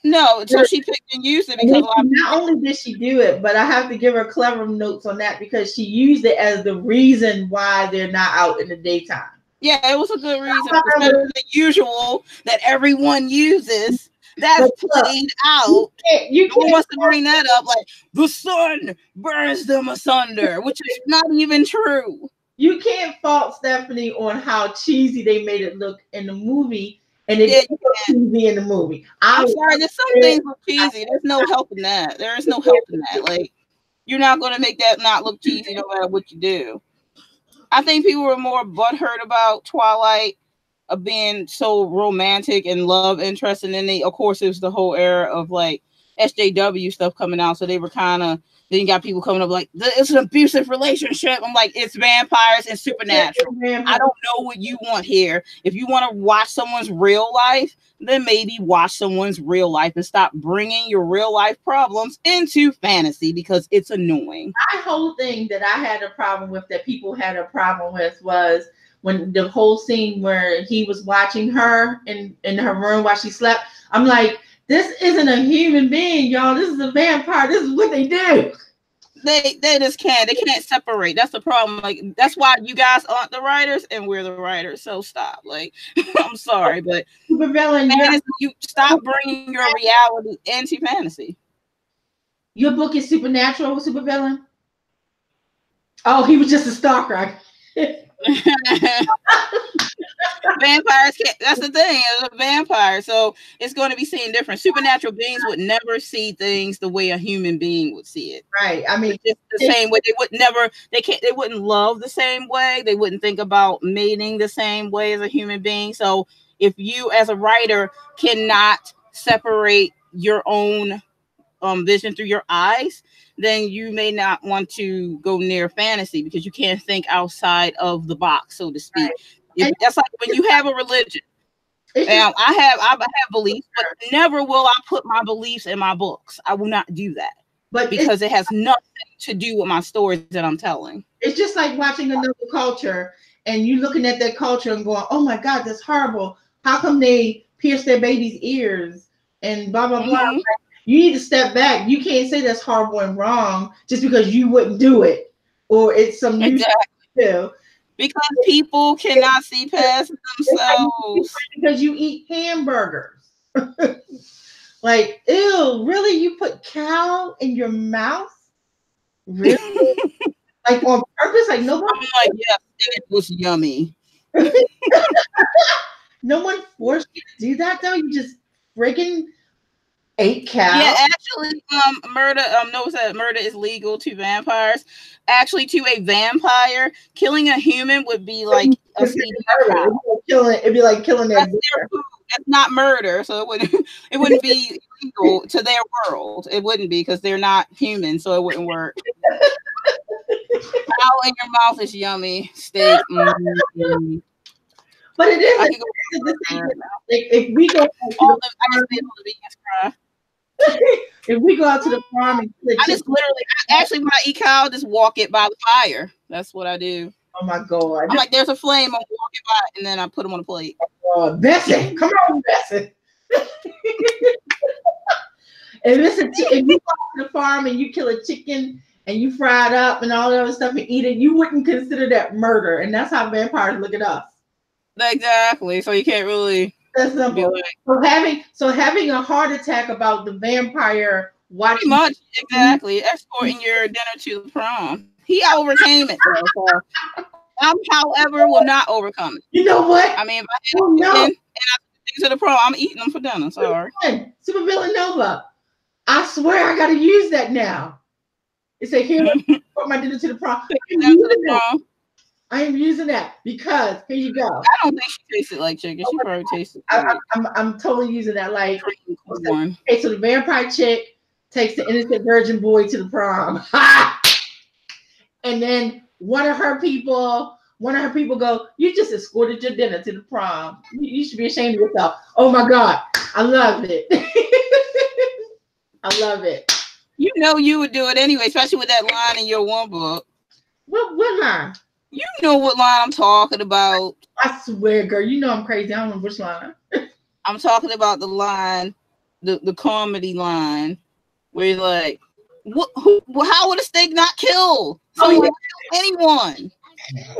No, so she picked and used it because not only did she do it, but I have to give her clever notes on that because she used it as the reason why they're not out in the daytime. Yeah, it was a good reason. Instead of the usual that everyone uses, that's played out. You can't wants to bring that up like the sun burns them asunder, which is not even true. You can't fault Stephanie on how cheesy they made it look in the movie. And it didn't look cheesy in the movie. I'm sorry, there's some things look cheesy. There's no helping that. There is no helping that. Like, you're not going to make that not look cheesy no matter what you do. I think people were more butthurt about Twilight being so romantic and love interest. And then of course, it was the whole era of like SJW stuff coming out. So they were kind of, then you got people coming up like, it's an abusive relationship. I'm like, it's vampires and supernatural. I don't know what you want here. If you want to watch someone's real life, then maybe watch someone's real life and stop bringing your real life problems into fantasy because it's annoying. My whole thing that I had a problem with, that people had a problem with, was when the whole scene where he was watching her in her room while she slept. I'm like, this isn't a human being, y'all. This is a vampire. This is what they do. They just can't. They can't separate. That's the problem. Like, that's why you guys aren't the writers and we're the writers. So stop. Like, I'm sorry, but fantasy, you stop bringing your reality into fantasy. Your book is supernatural with supervillain? Oh, he was just a stalker. Vampires can't, that's the thing, it's a vampire, so it's going to be seen different. Supernatural beings would never see things the way a human being would see it. Right. I mean, it's the same way. They would never, they wouldn't love the same way. They wouldn't think about mating the same way as a human being. So if you as a writer cannot separate your own vision through your eyes, then you may not want to go near fantasy because you can't think outside of the box, so to speak. Right. That's like when you have a religion. Now, I have beliefs, but never will I put my beliefs in my books. I will not do that. But because it has nothing to do with my stories that I'm telling. It's just like watching another culture and you looking at that culture and going, oh my God, that's horrible. How come they pierce their baby's ears and blah, blah, blah. Mm-hmm. You need to step back. You can't say that's horrible and wrong just because you wouldn't do it or it's some new thing to do. Because people cannot see past themselves. Because you eat hamburgers. Like, ew, really? You put cow in your mouth? Really? Like on purpose? Like nobody. I'm like, yeah, it was yummy. No one forced you to do that though. You just freaking ate cow. Yeah, actually, murder. Murder is legal to vampires. Actually, to a vampire, killing a human would be like a murder. It'd be like killing their food. It's not murder, so it wouldn't be illegal to their world. It wouldn't be because they're not human, so it wouldn't work. Cow in your mouth is yummy. Steak. Mm-hmm. But it is. If we go, if we go out to the farm and actually when I eat cow, I just walk it by the fire. That's what I do. Oh my God! I'm like, there's a flame. I'm walking by it, and then I put them on a plate. Bessie, come on, Bessie. And listen, if you go to the farm and you kill a chicken and you fry it up and all that other stuff and eat it, you wouldn't consider that murder, and that's how vampires look at us. Exactly. So you can't really. That's simple. So having a heart attack about the vampire watching. Pretty much, exactly. Escorting your dinner to the prom. He overcame it, though. So however, will not overcome it. You know what? I mean, if I had and I take to the prom, I'm eating them for dinner. Sorry. Super Villanova. I swear I gotta use that now. It's a here. Put my dinner to the prom. I am using that because here you go. I don't think she tasted like chicken. She probably tasted. I'm totally using that. Like, okay, so the vampire chick takes the innocent virgin boy to the prom, and then one of her people go, "You just escorted your dinner to the prom. You should be ashamed of yourself." Oh my God, I love it. I love it. You know you would do it anyway, especially with that line in your one book. What line? You know what line I'm talking about. I swear, girl, you know I'm crazy. I don't know which line. I'm talking about the line the comedy line where he's like, how would a steak not kill someone? Anyone?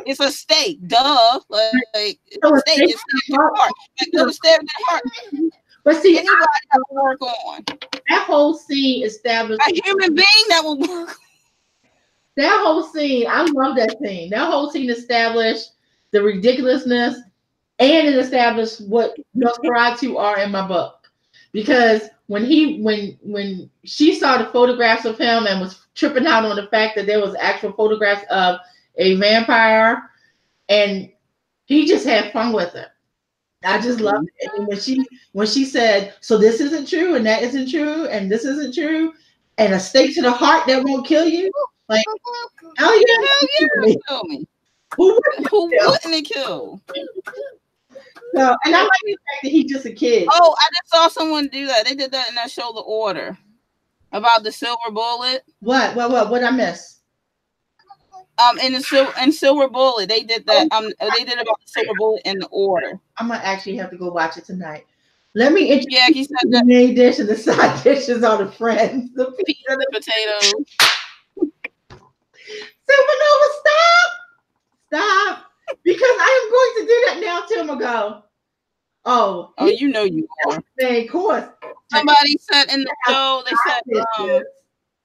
It's a steak, duh. Like it's a steak. It's the heart. Like, go to stab the heart. But see, anybody that will work on that whole scene established a human being that will work. That whole scene, I love that scene. That whole scene established the ridiculousness, and it established what Nosferatu are in my book. Because when she saw the photographs of him and was tripping out on the fact that there was actual photographs of a vampire, and he just had fun with it. I just loved it. And when she said, "So this isn't true, and that isn't true, and this isn't true, and a stake to the heart that won't kill you," like, oh yeah, kill me. Who wouldn't it kill? So, and I like the fact that he's just a kid. Oh, I just saw someone do that. They did that in that show, The Order, about the silver bullet. What I miss? In Silver Bullet, they did that. They did about the silver bullet in The Order. I'm gonna actually have to go watch it tonight. Let me introduce he said the main dish and the side dishes are the friends. The pizza, the potatoes. Supernova, stop! Because I am going to do that now. Tim ago. Oh, you know you are. Of course. Somebody said in the show, they said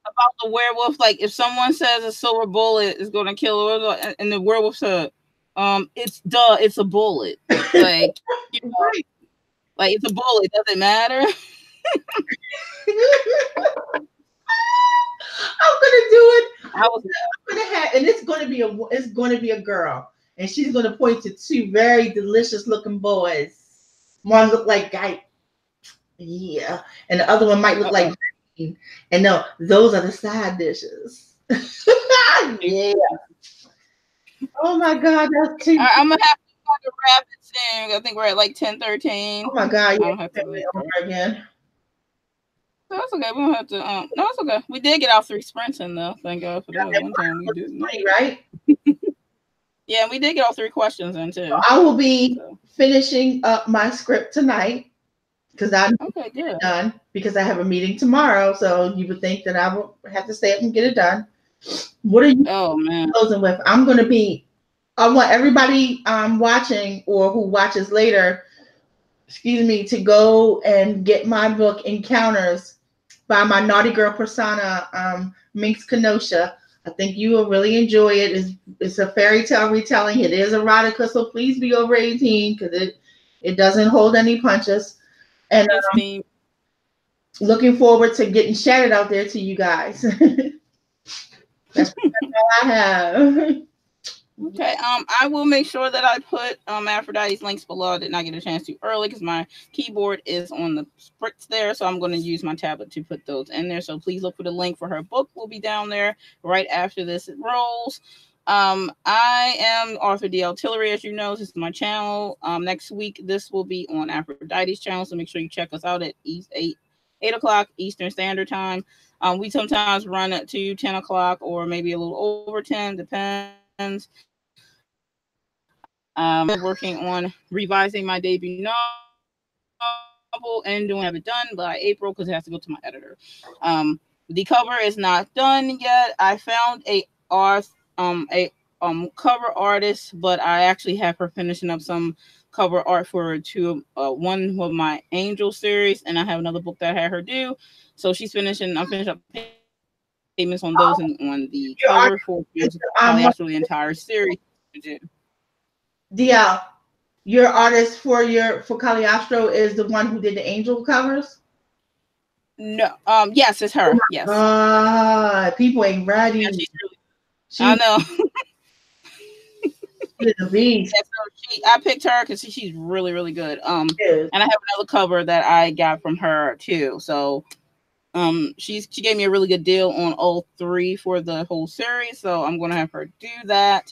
about the werewolf, like if someone says a silver bullet is going to kill her, and the werewolf said, it's a bullet. Like, you know, like it's a bullet. Does it matter? I'm gonna do it. And it's gonna be a girl, and she's gonna point to two very delicious looking boys. One look like guy, yeah, and the other one might look like. And no, those are the side dishes. Yeah. Oh my God, that's too. I'm gonna have to wrap it soon. I think we're at like 10:13. Oh my God, yeah, have to over again. So that's okay. We don't have to. No, it's okay. We did get our 3 sprints in though. Thank God for that. One time we did, right? Yeah, we did get all 3 questions in too. I will be finishing up my script tonight. Because I'm done because I have a meeting tomorrow, so you would think that I will have to stay up and get it done. What are you closing with? I want everybody watching or who watches later, to go and get my book Encounters by my naughty girl persona, Minx Kenosha. I think you will really enjoy it. It's a fairy tale retelling. It is erotica, so please be over 18 because it doesn't hold any punches. And looking forward to getting shouted out there to you guys. That's all I have. Okay. I will make sure that I put Aphrodite's links below. I did not get a chance to early because my keyboard is on the spritz there, so I'm going to use my tablet to put those in there. So please look for the link for her book. Will be down there right after this rolls. I am Arthur D.L. Tillery, as you know. This is my channel. Next week, this will be on Aphrodite's channel, so make sure you check us out at 8 o'clock Eastern Standard Time. We sometimes run at 10 o'clock or maybe a little over 10, depends. I'm working on revising my debut novel and have it done by April because it has to go to my editor. The cover is not done yet. I found a cover artist, but I actually have her finishing up some cover art for one of my Angel series, and I have another book that I had her do. So she's finishing. I'm finishing up payments on those and on the cover for the entire series. DL, your artist for Cagliostro is the one who did the Angel covers? No. Yes, it's her. Yes. People ain't ready. Yeah, I know. She's a beast. I picked her because she's really, really good. And I have another cover that I got from her too. So she gave me a really good deal on all 3 for the whole series. So I'm gonna have her do that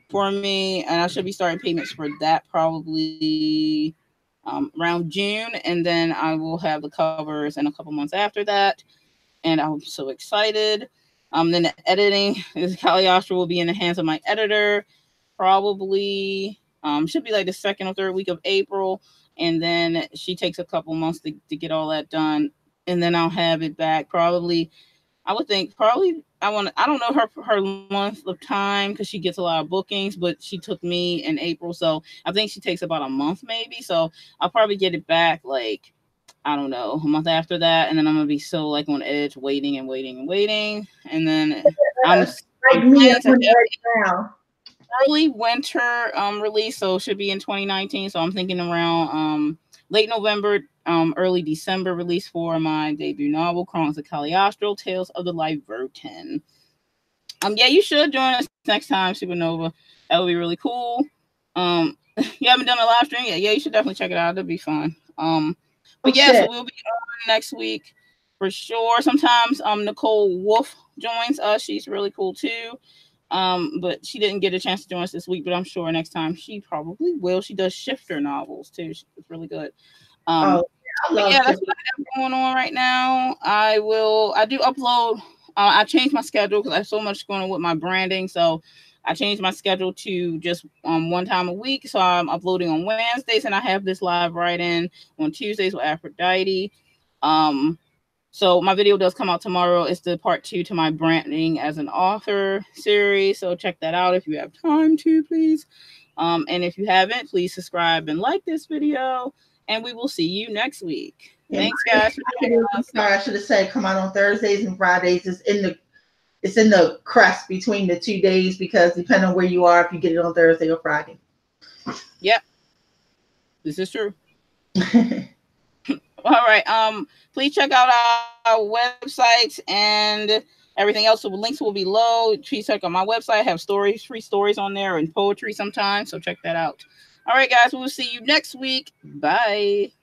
for me, and I should be starting payments for that probably around June, and then I will have the covers in a couple months after that, and I'm so excited. Then the editing is Cagliostro will be in the hands of my editor probably Should be like the second or third week of April, and then she takes a couple months to get all that done, and then I'll have it back probably. I would think probably I don't know her month of time because she gets a lot of bookings, but she took me in April, so I think she takes about a month maybe. So I'll probably get it back like, I don't know, a month after that, and then I'm gonna be so like on edge, waiting and waiting and waiting, and then I'm planning to have early winter release, so it should be in 2019. So I'm thinking around late November, early December release for my debut novel, Chronicles of Cagliostro, Tales of the Life Virgin. Yeah, you should join us next time, Supernova. That would be really cool. You haven't done a live stream yet? Yeah, you should definitely check it out. It'll be fun. But yeah, so we'll be on next week for sure. Sometimes Nichole Wolfe joins us. She's really cool too. But she didn't get a chance to join us this week, but I'm sure next time she probably will. She does shifter novels too. It's really good. That's what I have going on right now. I do upload. I changed my schedule because I have so much going on with my branding. So I changed my schedule to just one time a week. So I'm uploading on Wednesdays, and I have this live write-in on Tuesdays with Aphrodite. So my video does come out tomorrow. It's the part 2 to my branding as an author series. So check that out if you have time to, please. And if you haven't, please subscribe and like this video. And we will see you next week. Thanks, guys. I should have said come out on Thursdays and Fridays. It's in the crest between the 2 days because depending on where you are, if you get it on Thursday or Friday. Yep. This is true. All right. Please check out our website and everything else. So the links will be below. Please check out my website. I have free stories on there and poetry sometimes. So check that out. All right, guys. We'll see you next week. Bye.